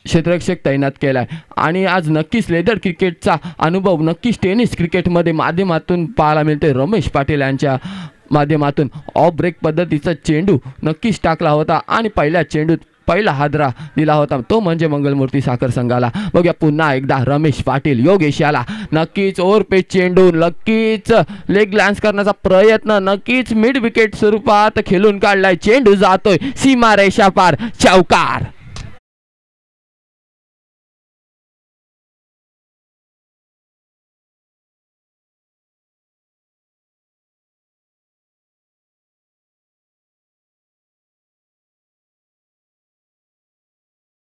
क्षेत्ररक्षक तैनात केला आहे. आणि आज नक्कीच लेदर क्रिकेटचा अनुभव नक्कीच टेनिस क्रिकेटमध्ये माध्यमातून पाहायला मिळते. रमेश पाटील यांच्या माध्यमातून ऑफ ब्रेक पद्धतीचा चेंडू नक्कीच टाकला होता आणि पहिल्या चेंडूत पहिला हादरा दिला होता, तो म्हणजे मंगलमूर्ती साखर संघाला. बघूया पुन्हा एकदा रमेश पाटील, योगेश याला नक्कीच ओव्हरपेच चेंडू, नक्कीच लेग लँच करण्याचा प्रयत्न, नक्कीच मिड विकेट स्वरूपात खेळून काढलाय. चेंडू जातोय सीमा रेषा पार, चौकार.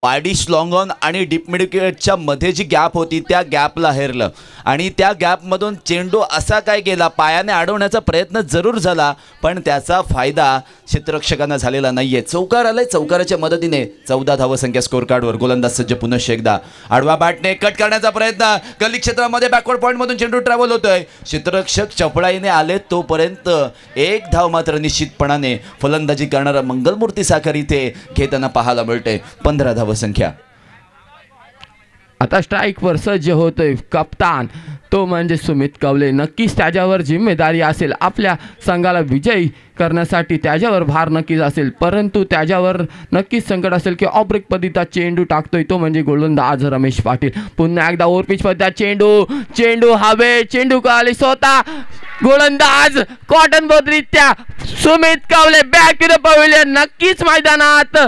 वायडिश लॉंग ऑन आणि डीप मिड विकेटच्या मध्ये जी गॅप होती त्या गॅपला हेरलं आणि त्या गॅपमधून चेंडू असा काय गेला, पायाने अडवण्याचा प्रयत्न जरूर झाला पण त्याचा फायदा क्षेत्ररक्षकांना झालेला नाहीये. चौकार आलाय, चौकाराच्या मदतीने 14 धावसंख्या स्कोर कार्डवर. गोलंदाज सज्ज पुनश्च एकदा आडवा बॅटने कट करण्याचा प्रयत्न, गली क्षेत्रामध्ये बॅकवर्ड पॉईंटमधून चेंडू ट्रॅव्हल होतोय. क्षेत्ररक्षक चपळाईने आले तोपर्यंत एक धाव मात्र निश्चितपणाने फलंदाजी करणारा मंगलमूर्ती साखर इथे घेताना पाहायला मिळते. 15 धावसंख्या. आता स्ट्राईकवर सज्ज होतोय कप्तान, तो म्हणजे सुमित कवले. नक्कीच त्याच्यावर जिम्मेदारी असेल, आपल्या संघाला विजयी करण्यासाठी त्याच्यावर भार नक्कीच असेल, परंतु त्याच्यावर नक्कीच संकट असेल की ऑफ ब्रेक पद्धतीचा चेंडू टाकतोय, तो म्हणजे गोलंदाज रमेश पाटील. पुन्हा एकदा ओव्हरपिच पद्धतीचा चेंडू हवे, चेंडू आले स्वतः गोलंदाज cotton बोधरित्या Sumit Kavle back to the pavilion. नक्कीच मैदानात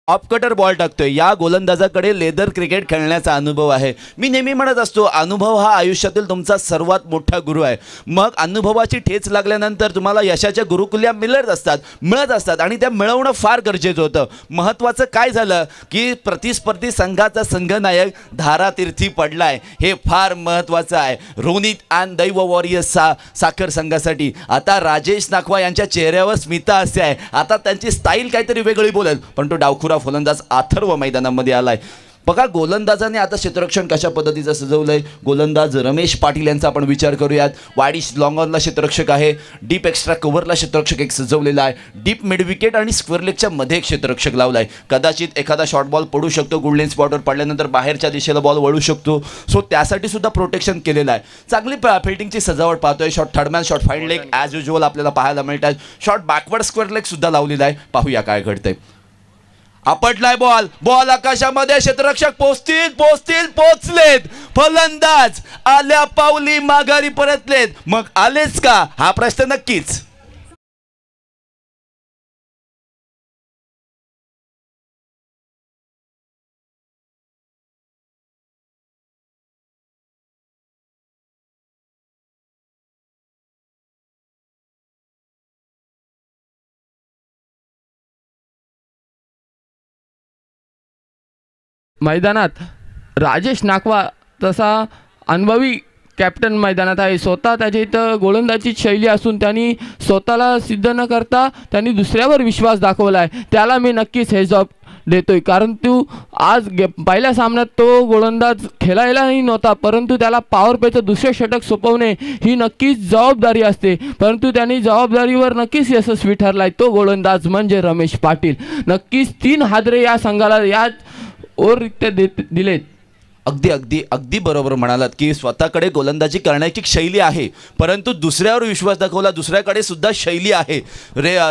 ऑफ कटर बॉल टाकतोय. या गोलंदाजाकडे लेदर क्रिकेट खेळण्याचा अनुभव आहे. मी नेहमी म्हणत असतो, अनुभव हा आयुष्यातील तुमचा सर्वात मोठा गुरु आहे. मग अनुभवाची ठेच लागल्यानंतर तुम्हाला यशाच्या गुरुकुल्या मिळत असतात आणि त्या मिळवणं फार गरजेचं होतं. महत्त्वाचं काय झालं की प्रतिस्पर्धी संघाचा संघनायक धारातीर्थी पडलाय, हे फार महत्त्वाचं आहे. रोनित अँड दैव वॉरियर्स साखर संघासाठी आता राजेश नाखवा यांच्या चेहऱ्यावर स्मिता असे आहे. आता त्यांची स्टाईल काहीतरी वेगळी बोलेल, पण तो डावखुरा फलंदाज अथर्व मैदानामध्ये आलाय. बघा गोलंदाजाने आता क्षेत्ररक्षण कशा पद्धतीचं सजवलंय. गोलंदाज रमेश पाटील यांचा आपण विचार करूयात. वाईड लॉंग ऑनला क्षेत्ररक्षक आहे, डीप एक्स्ट्रा कव्हरला क्षेत्ररक्षक एक सजवलेला आहे, डीप मिड विकेट आणि स्क्वेअर लेगच्या मध्ये एक क्षेत्ररक्षक लावलाय. कदाचित एखादा शॉर्ट बॉल पडू शकतो, गुडलेन स्पॉटवर पडल्यानंतर बाहेरच्या दिशेला बॉल वळू शकतो, सो त्यासाठी सुद्धा प्रोटेक्शन केलेलं आहे. चांगली फिल्डिंगची सजावट पाहतोय. Shot third man, shot fine leg as usual आपल्याला पाहायला मिळतात. शॉट बॅकवर्ड स्क्वेअर लेग सुद्धा लावलेला आहे. पाहूया काय घडतंय. आपटलाय बॉल, बॉल आकाशामध्ये, क्षेत्ररक्षक पोचलेत. फलंदाज आल्या पावली माघारी परतलेत. मग आलेच का हा प्रश्न नक्कीच. मैदानात राजेश नाकवा तसा अनुभवी कॅप्टन मैदानात आहे. स्वतः त्याच्या इथं गोलंदाजी शैली असून त्यांनी स्वतःला सिद्ध न करता त्यांनी दुसऱ्यावर विश्वास दाखवला आहे. त्याला मी नक्कीच हेज ऑफ देतोय, कारण तू आज पहिल्या सामन्यात तो गोलंदाज खेळायलाही नव्हता, परंतु त्याला पॉवर प्लेचं दुसरे षटक सोपवणे ही नक्कीच जबाबदारी असते, परंतु त्यांनी जबाबदारीवर नक्कीच यशस्वी ठरलाय. तो गोलंदाज म्हणजे रमेश पाटील. नक्कीच 3 हादरे या संघाला या ओररित्या दिलेत. अगदी अगदी अगदी बरोबर म्हणालात की स्वतःकडे गोलंदाजी करण्याची शैली आहे, परंतु दुसऱ्यावर विश्वास दाखवला. दुसऱ्याकडे सुद्धा शैली आहे.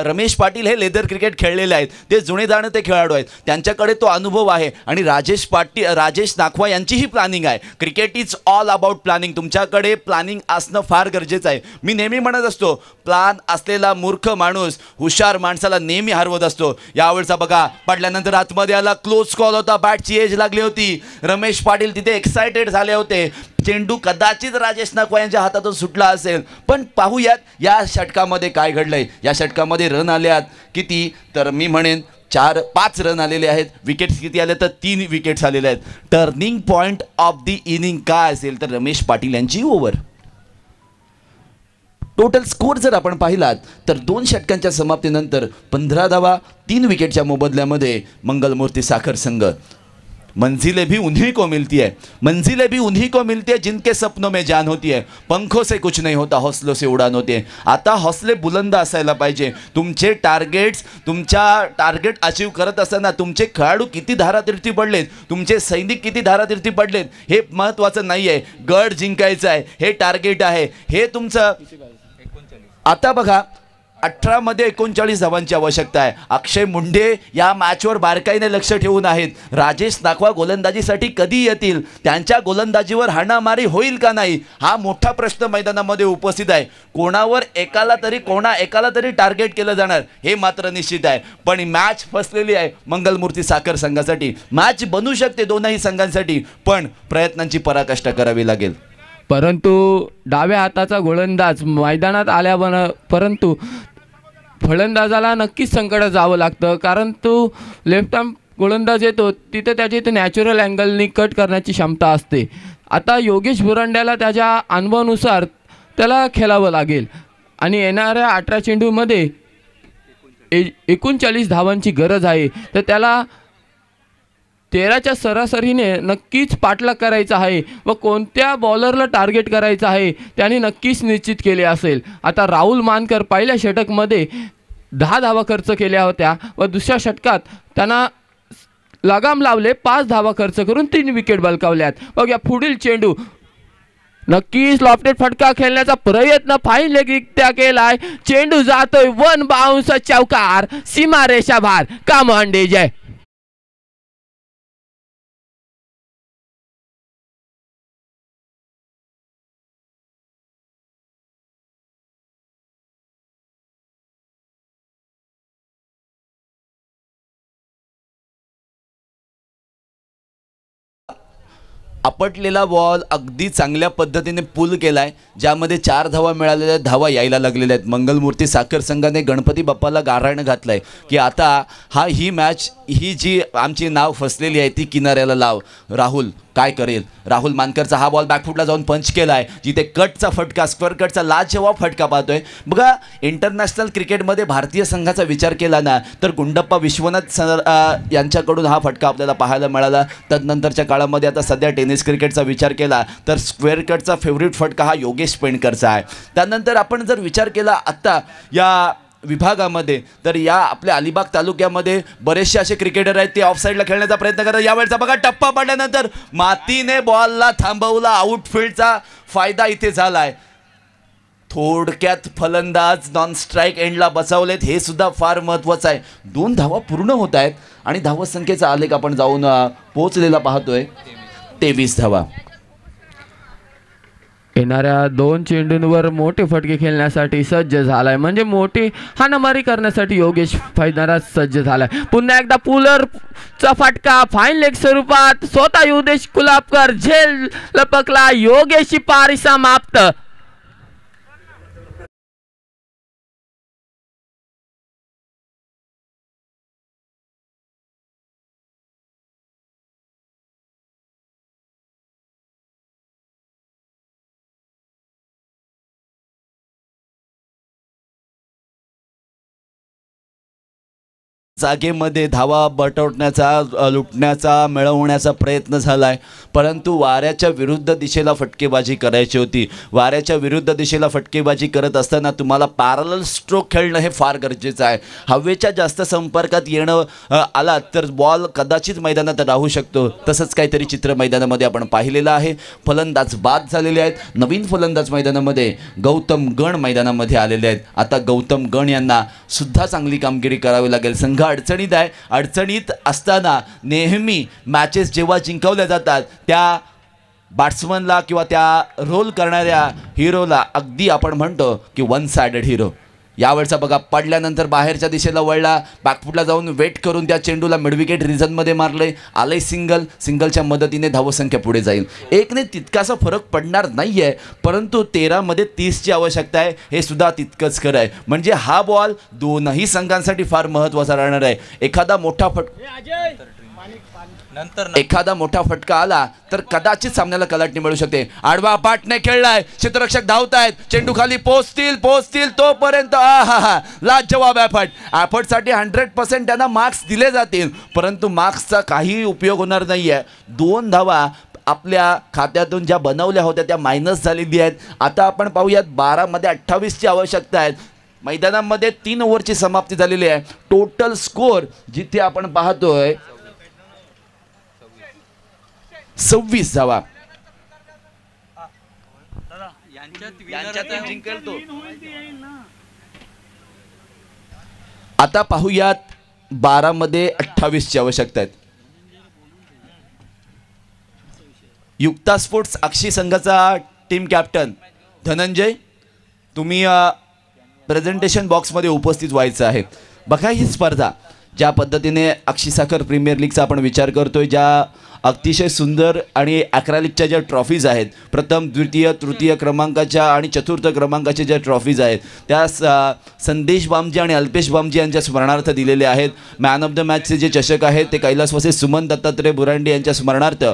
रमेश पाटील हे लेदर क्रिकेट खेळलेले आहेत, ते जुने जाणते खेळाडू आहेत, त्यांच्याकडे तो अनुभव आहे. आणि राजेश नाखवा यांचीही प्लॅनिंग आहे. Cricket is all about planning. तुमच्याकडे प्लॅनिंग असणं फार गरजेचं आहे. मी नेहमी म्हणत असतो, प्लॅन असलेला मूर्ख माणूस हुशार माणसाला नेहमी हरवत असतो. यावेळचा बघा, पडल्यानंतर आतमध्ये आला, क्लोज कॉल होता, बॅटची एज लागली होती. रमेश पाटील तिथे एक्साइटेड झाले होते. चेंडू कदाचित राजेश नाकवा यांच्या हातातून सुटला असेल, पण पाहूयात या षटकामध्ये काय घडलंय. या षटकामध्ये रन आल्यात किती, तर मी म्हणेन 4-5 रन आलेले आहेत. विकेट्स किती आले, तर 3 विकेट्स आलेले आहेत. Turning point of the inning काय असेल, तर रमेश पाटील यांची ओव्हर. टोटल स्कोर जर आपण पाहिलात तर 2 षटकांच्या समाप्तीनंतर 15 धावा 3 विकेटच्या मोबदल्यामध्ये मंगलमूर्ती साखर संघ. मंजिलें भी उन्हीं को मिलती है, मंजिलें भी उन्हीं को मिलती है जिनके सपनों में जान होती है. पंखों से कुछ नहीं होता, हौसलों से उड़ान होती है. आता हौसले बुलंद असायला पाहिजे. तुमचे टार्गेट अचीव करत असताना तुमचे खेळाडू किती धारातीर्थी पडलेत, तुमचे सैनिक किती धारातीर्थी पडलेत हे महत्त्वाचं नाही आहे. गड जिंकायचं आहे, हे टार्गेट आहे, हे तुमचं. आता बघा, 18 मध्ये 39 धावांची आवश्यकता आहे. अक्षय मुंडे या मॅचवर बारकाईने लक्ष ठेवून आहेत. राजेश नाकवा गोलंदाजीसाठी कधी येतील, त्यांच्या गोलंदाजीवर हाणामारी होईल का नाही, हा मोठा प्रश्न मैदानामध्ये उपस्थित आहे. कोणा एकाला तरी टार्गेट केलं जाणार हे मात्र निश्चित आहे. पण मॅच फसलेली आहे मंगलमूर्ती साखर संघासाठी. मॅच बनू शकते दोनही संघांसाठी, पण प्रयत्नांची पराकाष्ठा करावी लागेल. परंतु डाव्या हाताचा गोलंदाज मैदानात परंतु फलंदाजाला नक्कीच संकटात जावं लागतं, कारण तो लेफ्ट आर्म गोलंदाज येतो तिथे त्याच्या इथे नॅचरल अँगलनी कट करण्याची क्षमता असते. आता योगेश बुरांड्याला त्याच्या अनुभवानुसार त्याला खेळावं लागेल आणि येणाऱ्या 18 चेंडूमध्ये 39 धावांची गरज आहे. तर त्याला 13च्या सरासरीने नक्कीच पाठलाग करायचा आहे व कोणत्या बॉलरला टार्गेट करायचं आहे त्याने नक्कीच निश्चित केले असेल. आता राहुल मानकर पहिल्या षटकमध्ये 10 धावा खर्च केल्या होत्या व दुसऱ्या षटकात त्यांना लगाम लावले, 5 धावा खर्च करून 3 विकेट बळकावल्यात. बघा पुढील चेंडू, नक्कीच लॉफ्टेड फटका खेळण्याचा प्रयत्न फाईन लेगरित्या केलाय. चेंडू जातोय 1 बाउन्स, चौकार, सीमारेषा भार. काम ऑन जय. आपटलेला बॉल अगदी चांगल्या पद्धतीने पुल केलाय, ज्यामध्ये 4 धावा मिळालेल्या, धावा यायला लागलेल्या आहेत. मंगलमूर्ती साखर संघाने गणपती बाप्पाला गाराणं घातलंय की आता ही मॅच ही जी आमची नाव फसलेली आहे ती किनाऱ्याला लाव. राहुल काय करेल? राहुल मानकरचा हा बॉल बॅकफुटला जाऊन पंच केला आहे, जिथे कटचा फटका, स्क्वेअर कटचा लाजवाब फटका पाहतोय. बघा, इंटरनॅशनल क्रिकेटमध्ये भारतीय संघाचा विचार केला ना तर गुंडप्पा विश्वनाथ सर यांच्याकडून हा फटका आपल्याला पाहायला मिळाला. तदनंतरच्या काळामध्ये आता सध्या टेनिस क्रिकेटचा विचार केला तर स्क्वेअर कटचा फेवरेट फटका हा योगेश पेंडकरचा आहे. त्यानंतर आपण जर विचार केला आत्ता या विभागामध्ये तर या आपल्या अलिबाग तालुक्यामध्ये बरेचसे असे क्रिकेटर आहेत ते ऑफसाईडला खेळण्याचा प्रयत्न करतात. यावेळेचा बघा टप्पा पडल्यानंतर मातीने बॉलला थांबवला, आउटफील्डचा फायदा इथे झालाय. थोडक्यात फलंदाज नॉन स्ट्राईक एंडला बसवलेत, हे सुद्धा फार महत्त्वाचं आहे. 2 धावा पूर्ण होत आहेत आणि धावत संख्येचा आलेख आपण जाऊन पोहोचलेला पाहतोय 23 धावा. येणाऱ्या 2 चेंडूंवर मोठे फटके खेळण्यासाठी सज्ज झालाय, म्हणजे मोठी हाणामारी करण्यासाठी योगेश फैदारा सज्ज झालाय. पुन्हा एकदा पुलरचा फटका फाईन लेग स्वरूपात स्वतः युदेश कुलाबकर झेल लपकला. योगेशची पारी समाप्त. जागेमध्ये धावा बटवण्याचा, लुटण्याचा, मिळवण्याचा प्रयत्न झाला आहे, परंतु वाऱ्याच्या विरुद्ध दिशेला फटकेबाजी करायची होती. वाऱ्याच्या विरुद्ध दिशेला फटकेबाजी करत असताना तुम्हाला पॅरलल स्ट्रोक खेळणं हे फार गरजेचं आहे. हवेच्या जास्त संपर्कात येणं आला तर बॉल कदाचित मैदानात राहू शकतो. तसंच काहीतरी चित्र मैदानामध्ये आपण पाहिलेलं आहे. फलंदाज बाद झालेले आहेत. नवीन फलंदाज मैदानामध्ये गौतम गण मैदानामध्ये आलेले आहेत. आता गौतम गण यांना सुद्धा चांगली कामगिरी करावी लागेल. संघ अडचणीत आहे. अडचणीत असताना नेहमी मॅचेस जेव्हा जिंकवल्या जातात त्या बॅट्समनला किंवा त्या रोल करणाऱ्या हिरोला अगदी आपण म्हणतो की वन साइडेड हिरो. यावेळचा बघा पडल्यानंतर बाहेरच्या दिशेला वळला, बॅकफुटला जाऊन वेट करून त्या चेंडूला मिडविकेट रिझनमध्ये मारले. आलंय सिंगल. सिंगलच्या मदतीने धावसंख्या पुढे जाईल. 1ने तितकासा फरक पडणार नाही आहे, परंतु 13मध्ये 30ची आवश्यकता आहे, हे सुद्धा तितकंच खरं आहे. म्हणजे हा बॉल दोनही संघांसाठी फार महत्त्वाचा राहणार आहे. एखादा मोठा फटका आला तर कदाचित सामन्याला कलाटणी मिळू शकते. आडवा पाटने खेळलाय, क्षेत्ररक्षक धावतायत, चेंडू खाली पोहोचतील तोपर्यंत लाजवाब एफर्टसाठी 100% त्यांना मार्क्स दिले जातील, परंतु मार्क्सचा काही उपयोग होणार नाही आहे. 2 धावा आपल्या खात्यातून ज्या बनवल्या होत्या त्या मायनस झालेली आहेत. आता आपण पाहूयात 12मध्ये 28ची आवश्यकता आहे. मैदानामध्ये 3 ओव्हरची समाप्ती झालेली आहे. टोटल स्कोअर जिथे आपण पाहतोय 26 धावा. आता पाहूयात 12मध्ये 28ची आवश्यकता आहेत. युक्ता स्पोर्ट्स अक्षी संघाचा टीम कॅप्टन धनंजय, तुम्ही प्रेझेंटेशन बॉक्समध्ये उपस्थित व्हायचं आहे. बघा ही स्पर्धा ज्या पद्धतीने अक्षी साखर प्रीमियर लीगचा आपण विचार करतोय, ज्या अतिशय सुंदर आणि ॲक्रेलिकच्या ज्या ट्रॉफीज आहेत, प्रथम द्वितीय तृतीय क्रमांकाच्या आणि चतुर्थ क्रमांकाच्या ज्या ट्रॉफीज आहेत त्या संदेश बामजी आणि अल्पेश बामजी यांच्या स्मरणार्थ दिलेले आहेत. मॅन ऑफ द मॅचचे जे चषक आहेत ते कैलासवासी सुमन दत्तात्रय बुरांडे यांच्या स्मरणार्थ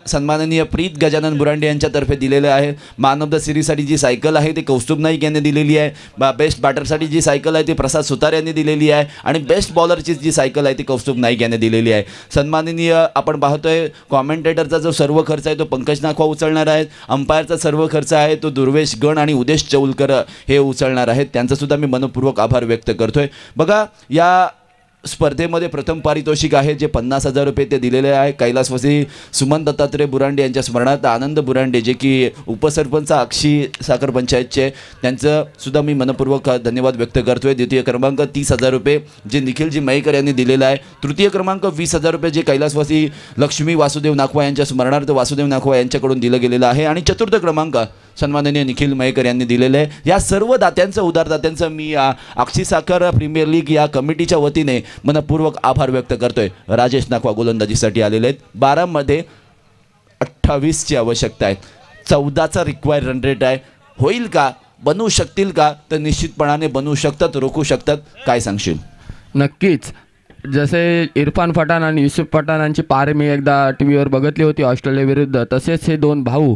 सन्माननीय प्रीत गजानन बुरांडे यांच्यातर्फे दिलेले आहे. मॅन ऑफ द सिरीजसाठी जी सायकल आहे ती कौस्तुभ नाईक यांनी दिलेली आहे. बेस्ट बॅटरसाठी जी सायकल आहे ती प्रसाद सुतार यांनी दिलेली आहे आणि बेस्ट बॉलरची जी सायकल आहे ती कौस्तुभ नाईक यांनी दिलेली आहे. सन्माननीय आपण पाहतोय कॉमेंटेटरचा जो सर्व खर्च आहे तो पंकज नाखवा उचलणार आहेत. अंपायरचा सर्व खर्च आहे तो दुर्वेश गण आणि उदेश चौलकर हे उचलणार आहेत. त्यांचासुद्धा मी मनपूर्वक आभार व्यक्त करतोय. बघा या स्पर्धेमध्ये प्रथम पारितोषिक आहे जे 50,000 रुपये ते दिलेले आहे कैलासवासी सुमन दत्तात्रय बुरांडे यांच्या स्मरणार्थ आनंद बुरांडे जे की उपसरपंच अक्षी साखर पंचायतचे, त्यांचं सुद्धा मी मनपूर्वक धन्यवाद व्यक्त करतोय. द्वितीय क्रमांक 30,000 रुपये जे निखिलजी मयेकर यांनी दिलेला आहे. तृतीय क्रमांक 20,000 रुपये जे कैलासवासी लक्ष्मी वासुदेव नाखवा यांच्या स्मरणार्थ वासुदेव नाखवा यांच्याकडून दिलं गेलेलं आहे आणि चतुर्थ क्रमांक सन्माननीय निखिल मयेकर यांनी दिलेलं आहे. या सर्व दात्यांचं उदारदात्यांचं मी अक्षी साखर प्रीमियर लीग या कमिटीच्या वतीने मनपूर्वक आभार व्यक्त करतोय. राजेश नाखवा गोलंदाजीसाठी आलेले आहेत. 12मध्ये 28ची आवश्यकता आहे. 14चा रिक्वायर्ड रन रेट आहे. होईल का, बनवू शकतील का? तर निश्चितपणाने बनवू शकतात, रोखू शकतात. काय सांगशील? नक्कीच जसे इरफान पठाण आणि युसुफ पठाणांची पारे मी एकदा टी व्हीवर बघितली होती ऑस्ट्रेलिया विरुद्ध, तसेच हे दोन भाऊ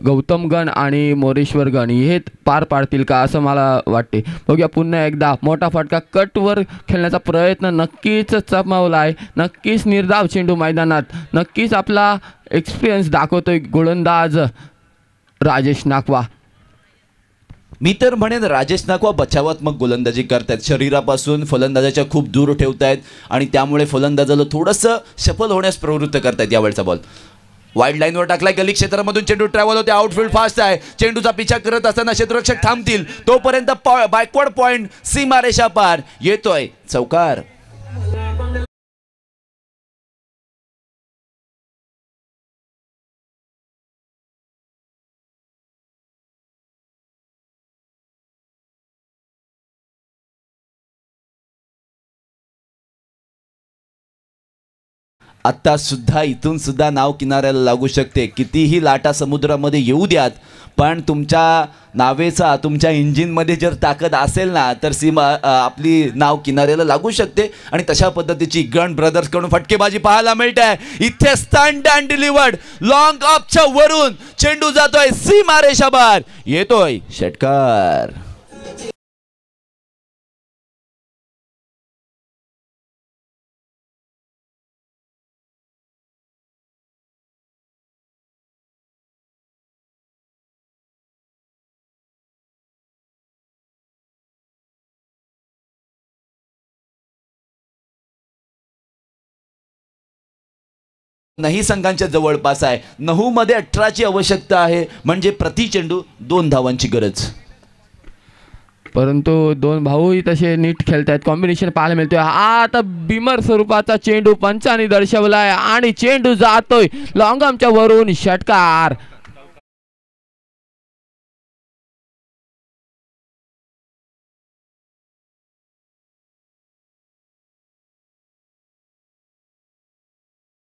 गौतम गण आणि मोरेश्वर गण हे पार पाडतील का असं मला वाटते. बघूया पुन्हा एकदा मोठा फटका कटवर खेळण्याचा प्रयत्न नक्कीच चमवला आहे. नक्कीच निर्धाव चेंडू मैदानात, नक्कीच आपला एक्सपिरियन्स दाखवतोय गोलंदाज राजेश नाकवा. मी तर म्हणेन राजेश नाकवा बचावात्मक गोलंदाजी करतायत, शरीरापासून फलंदाजाच्या खूप दूर ठेवतायत आणि त्यामुळे फलंदाजाला थोडंसं सफल होण्यास प्रवृत्त करतायत. यावेळचा बॉल वाईड लाईनवर टाकलाय, गली क्षेत्रामधून चेंडू ट्रॅव्हल होते, आउटफील्ड फास्ट आहे. चेंडूचा पिछा करत असताना क्षेत्ररक्षक थांबतील तोपर्यंत बॅकवर्ड पॉइंट सीमारेषा पार येतोय, चौकार. आत्ता सुद्धा इथून सुद्धा नाव किनाऱ्याला लागू शकते. कितीही लाटा समुद्रामध्ये येऊ द्यात, पण तुमच्या नावेचा तुमच्या इंजिनमध्ये जर ताकद असेल ना तर आपली नाव किनाऱ्याला लागू शकते. आणि तशा पद्धतीची गण ब्रदर्सकडून फटकेबाजी पाहायला मिळते. इथे स्टंट अँड डिलिव्हर्ड लॉंग ऑफच्या वरून चेंडू जातोय सीमारेषा बाहेर, येतोय षटकार. नाही संघांच्या जवळपास आहे. 9 मध्ये 18ची आवश्यकता आहे, म्हणजे प्रति चेंडू 2 धावांची गरज. परंतु दोन भाऊही तसे नीट खेळतायत, कॉम्बिनेशन पाहायला मिळतोय. आता बिमर स्वरूपाचा चेंडू पंचांनी दर्शवलाय आणि चेंडू जातोय लॉंगमच्या वरून, षटकार.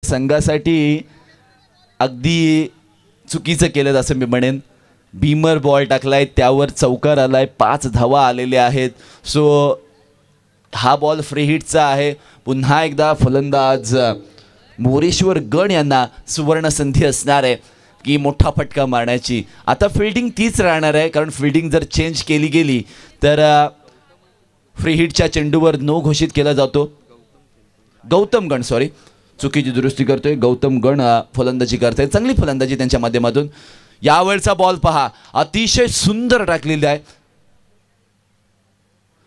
संघासाठी अगदी चुकीचं केलं असं मी म्हणेन. बीमर बॉल टाकलाय, त्यावर चौकार आलाय, 5 धावा आलेल्या आहेत. सो हा बॉल फ्री हिटचा आहे. पुन्हा एकदा फलंदाज मोरेश्वर गण यांना सुवर्ण संधी असणार आहे की मोठा फटका मारण्याची. आता फिल्डिंग तीच राहणार आहे, कारण फिल्डिंग जर चेंज केली गेली तर फ्री हिटच्या चेंडूवर नो घोषित केला जातो. गौतम गण, सॉरी चुकीची दुरुस्ती करतोय, गौतम गण फलंदाजी करतायत, चांगली फलंदाजी त्यांच्या माध्यमातून. यावेळचा बॉल पहा, अतिशय सुंदर टाकलेला आहे.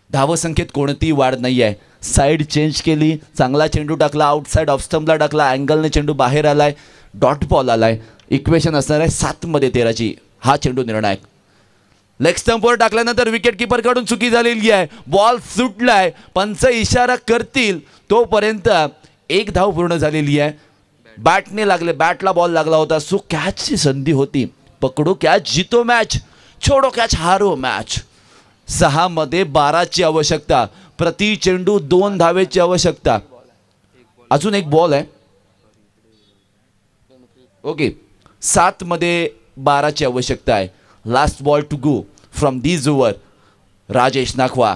धावसंख्येत कोणतीही वाढ नाही आहे. साईड चेंज केली, चांगला चेंडू टाकला, आउटसाइड ऑफ स्टंपला टाकला, अँगलने चेंडू बाहेर आलाय, डॉट बॉल आलाय. इक्वेशन असणार आहे 7 मध्ये 13ची. हा चेंडू निर्णायक. लेग स्टंपवर टाकल्यानंतर विकेट किपर कडून चुकी झालेली आहे. बॉल सुटलाय, पंच इशारा करतील तोपर्यंत 1 धाव पूर्ण झालेली आहे. बॅटने लागले, बॅटला बॉल लागला होता. सो कॅचची संधी होती. पकडो कॅच जीतो मॅच, छोडो कॅच हारो मॅच. 6 मध्ये 12ची आवश्यकता, प्रति चेंडू 2 धावेची आवश्यकता. अजून एक बॉल आहे. ओके, 7 मध्ये 12ची आवश्यकता आहे. Last ball to go from this over. Rajesh Nakhwa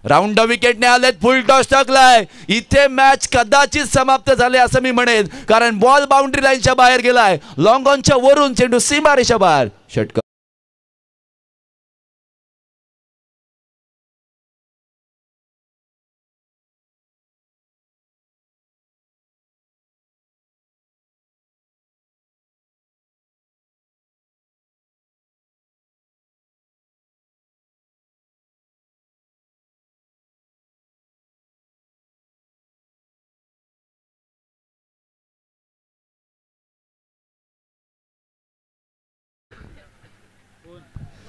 round विकेटने आलेत, फुल टॉस टाकलाय. इथे मॅच कदाचित समाप्त झाले असं मी म्हणेन, कारण बॉल बाउंड्री लाईनच्या बाहेर गेलाय. लॉंग ऑनच्या वरून चेंडू सीमारेषा बाहेर, षटकार.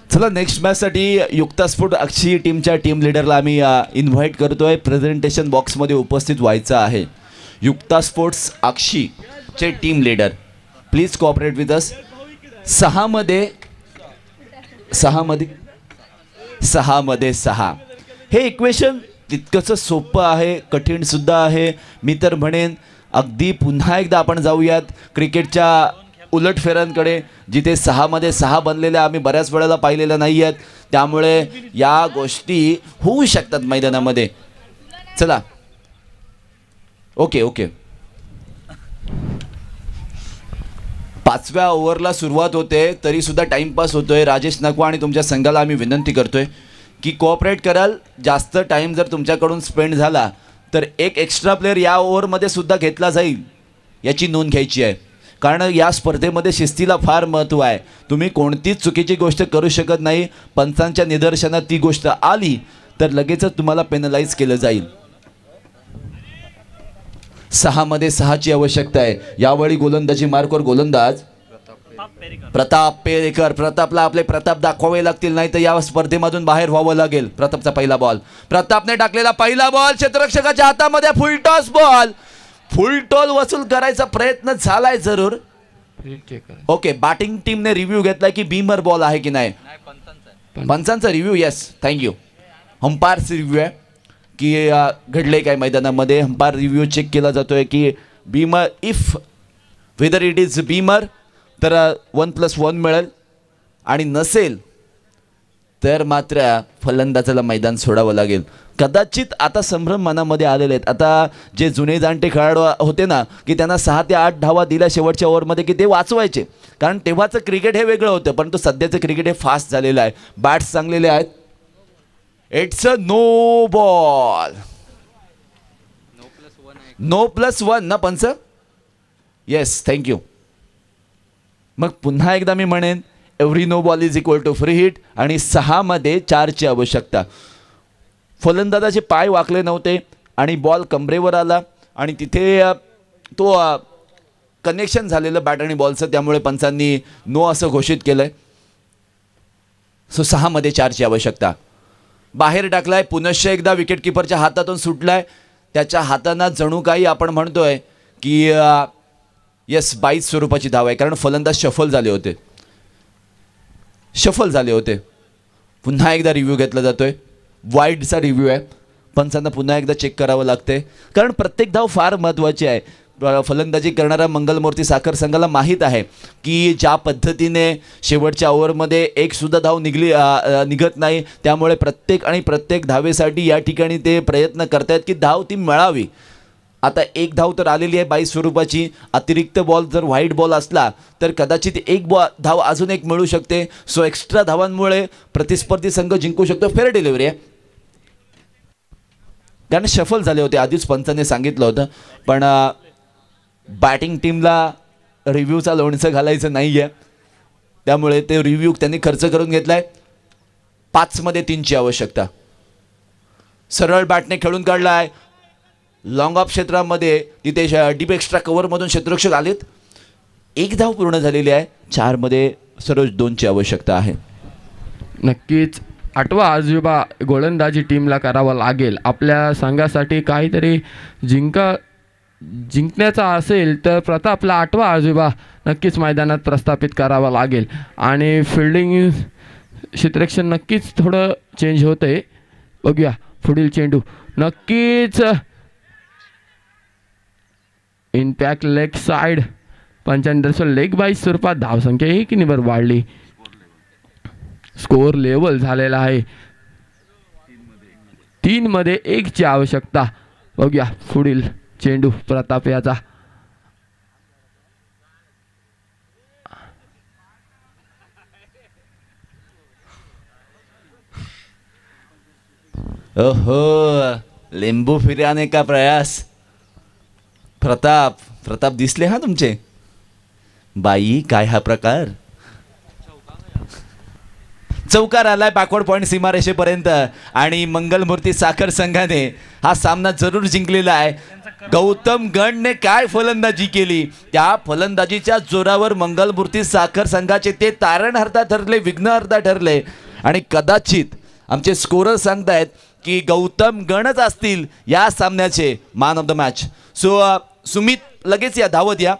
चला नेक्स्ट मॅचसाठी युक्ता स्पोर्ट अक्षी टीमच्या टीम लीडरला आम्ही इन्व्हाइट करतोय. प्रेझेंटेशन बॉक्समध्ये उपस्थित व्हायचं आहे. युक्ता स्पोर्ट्स अक्षीचे team leader, please cooperate with us. 6 मध्ये 6 हे इक्वेशन तितकंच सोपं आहे, कठीण सुद्धा आहे. मी तर म्हणेन अगदी पुन्हा एकदा आपण जाऊयात क्रिकेटच्या उलटफेरांकडे, जिथे 6 मध्ये 6 बनलेल्या आम्ही बऱ्याच वेळेला पाहिलेल्या नाही आहेत. त्यामुळे या गोष्टी होऊ शकतात मैदानामध्ये. चला ओके ओके. 5व्या ओव्हरला सुरुवात होते तरी सुद्धा टाइमपास होतोय. राजेश नकवा आणि तुमच्या संघाला आम्ही विनंती करतोय की कोऑपरेट कराल. जास्त टाइम जर तुमच्याकडून स्पेंड झाला तर एक एक्स्ट्रा प्लेअर या ओव्हरमध्ये सुद्धा घेतला जाईल याची नोंद घ्यायची आहे. कारण या स्पर्धेमध्ये शिस्तीला फार महत्त्व आहे. तुम्ही कोणतीच चुकीची गोष्ट करू शकत नाही. पंचांच्या निदर्शनात ती गोष्ट आली तर लगेचच तुम्हाला पेनलाइज केलं जाईल. 6 मध्ये 6ची आवश्यकता आहे. यावेळी गोलंदाजी मार्कवर गोलंदाज प्रताप पेरेकर. प्रतापला आपले प्रताप दाखवावे लागतील नाही तर या स्पर्धेमधून बाहेर व्हावं लागेल. प्रतापचा पहिला बॉल. प्रतापने टाकलेला पहिला बॉल क्षेत्ररक्षकाच्या हातामध्ये. Full toss ball. Full toss वसूल करायचा प्रयत्न झालाय जरूर. ओके, बॅटिंग टीमने रिव्ह्यू घेतलाय की बीमर बॉल आहे की नाही. पंचांचा रिव्ह्यू. Yes, thank you. अंपायरचा रिव्ह्यू आहे की घडले काय मैदानामध्ये. अंपायर रिव्ह्यू चेक केला जातोय की Beamer, if whether it is Beamer तर 1+1 मिळेल आणि नसेल तर मात्र फलंदाजाला मैदान सोडावं लागेल. कदाचित आता संभ्रम मनामध्ये आलेले आहेत. आता जे जुने जाणते खेळाडू होते ना की त्यांना 6 ते 8 धावा दिल्या शेवटच्या ओव्हरमध्ये की ते वाचवायचे. कारण तेव्हाचं क्रिकेट हे वेगळं होतं. परंतु सध्याचं क्रिकेट हे फास्ट झालेलं आहे. बॅट्स चांगलेले आहेत. It's a no ball. No+1 ना पंच. Yes, thank you. मग पुन्हा एकदा मी म्हणेन every no ball is equal to free hit आणि 6 मध्ये 4ची आवश्यकता. फलंदाजाचे पाय वाकले नव्हते आणि बॉल कमरेवर आला आणि तिथे तो कनेक्शन झालेलं बॅट आणि बॉलचं. त्यामुळे पंचांनी नो असं घोषित केलं आहे. सो 6 मध्ये 4ची आवश्यकता. बाहेर टाकलाय पुनश्च एकदा. विकेटकीपरच्या हातातून सुटलाय. त्याच्या हातांना जणू काही आपण म्हणतोय की येस 22 स्वरूपाची धाव आहे. कारण फलंदाज शफल झाले होते. पुन्हा एकदा रिव्ह्यू घेतला जातोय. वाईडचा रिव्ह्यू आहे. पंचांना पुन्हा एकदा चेक करावं लागते कारण प्रत्येक धाव फार महत्त्वाची आहे. फलंदाजी करणारा मंगलमूर्ती साखर संघाला माहीत आहे की ज्या पद्धतीने शेवटच्या ओव्हरमध्ये एक सुद्धा धाव निघत नाही. त्यामुळे प्रत्येक धावेसाठी या ठिकाणी ते प्रयत्न करतायत की धाव ती मिळावी. आता एक धाव तर आलेली आहे 22 स्वरूपाची. अतिरिक्त बॉल जर व्हाईट बॉल असला तर कदाचित एक धाव अजून एक मिळू शकते. सो एक्स्ट्रा धावांमुळे प्रतिस्पर्धी संघ जिंकू शकतो. फेअर डिलिव्हरी आहे कारण शफल झाले होते आधीच पंचाने सांगितलं होतं. पण बॅटिंग टीमला रिव्ह्यूचा लोणचं घालायचं नाही आहे. त्यामुळे ते रिव्ह्यू त्यांनी खर्च करून घेतलाय. 5 मध्ये 3ची आवश्यकता. सरळ बॅटने खेळून काढला आहे. लॉंग ऑफ क्षेत्रामध्ये तिथे डीप एक्स्ट्रा कव्हरमधून क्षेत्ररक्षक आलेत. एक धाव पूर्ण झालेली आहे. 4 मध्ये सरोज 2ची आवश्यकता आहे. नक्कीच 8वा आजोबा गोलंदाजी टीमला करावा लागेल. आपल्या संघासाठी काहीतरी जिंकण्याचा असेल तर प्रतापला 8वा आजोबा नक्कीच मैदानात प्रस्थापित करावा लागेल. आणि फिल्डिंग क्षेत्ररक्षण नक्कीच थोडं चेंज होतंय. बघूया पुढील चेंडू. नक्कीच इनपॅक्ट लेग साइड. पंचांनी लेग बाय स्वरूपात धावसंख्या 1 वाढली. स्कोअर लेवल झालेला आहे. 3 मध्ये 1ची आवश्यकता. बघूया पुढील चेंडू प्रताप याचा. ओहो, लिंबू फिरवणे का प्रयास. प्रताप दिसले हा तुमचे. बाई काय हा प्रकार. चौकार आलाय बॅकवर्ड पॉईंट सीमारेषेपर्यंत आणि मंगलमूर्ती साखर संघाने हा सामना जरूर जिंकलेला आहे. गौतम गणने काय फलंदाजी केली. त्या फलंदाजीच्या जोरावर मंगलमूर्ती साखर संघाचे ते तारणहर्ता ठरले, विघ्नहर्ता ठरले. आणि कदाचित आमचे स्कोरर सांगतायत की गौतम गणच असतील या सामन्याचे man of the match. So Sumit लगेच या, धावत या.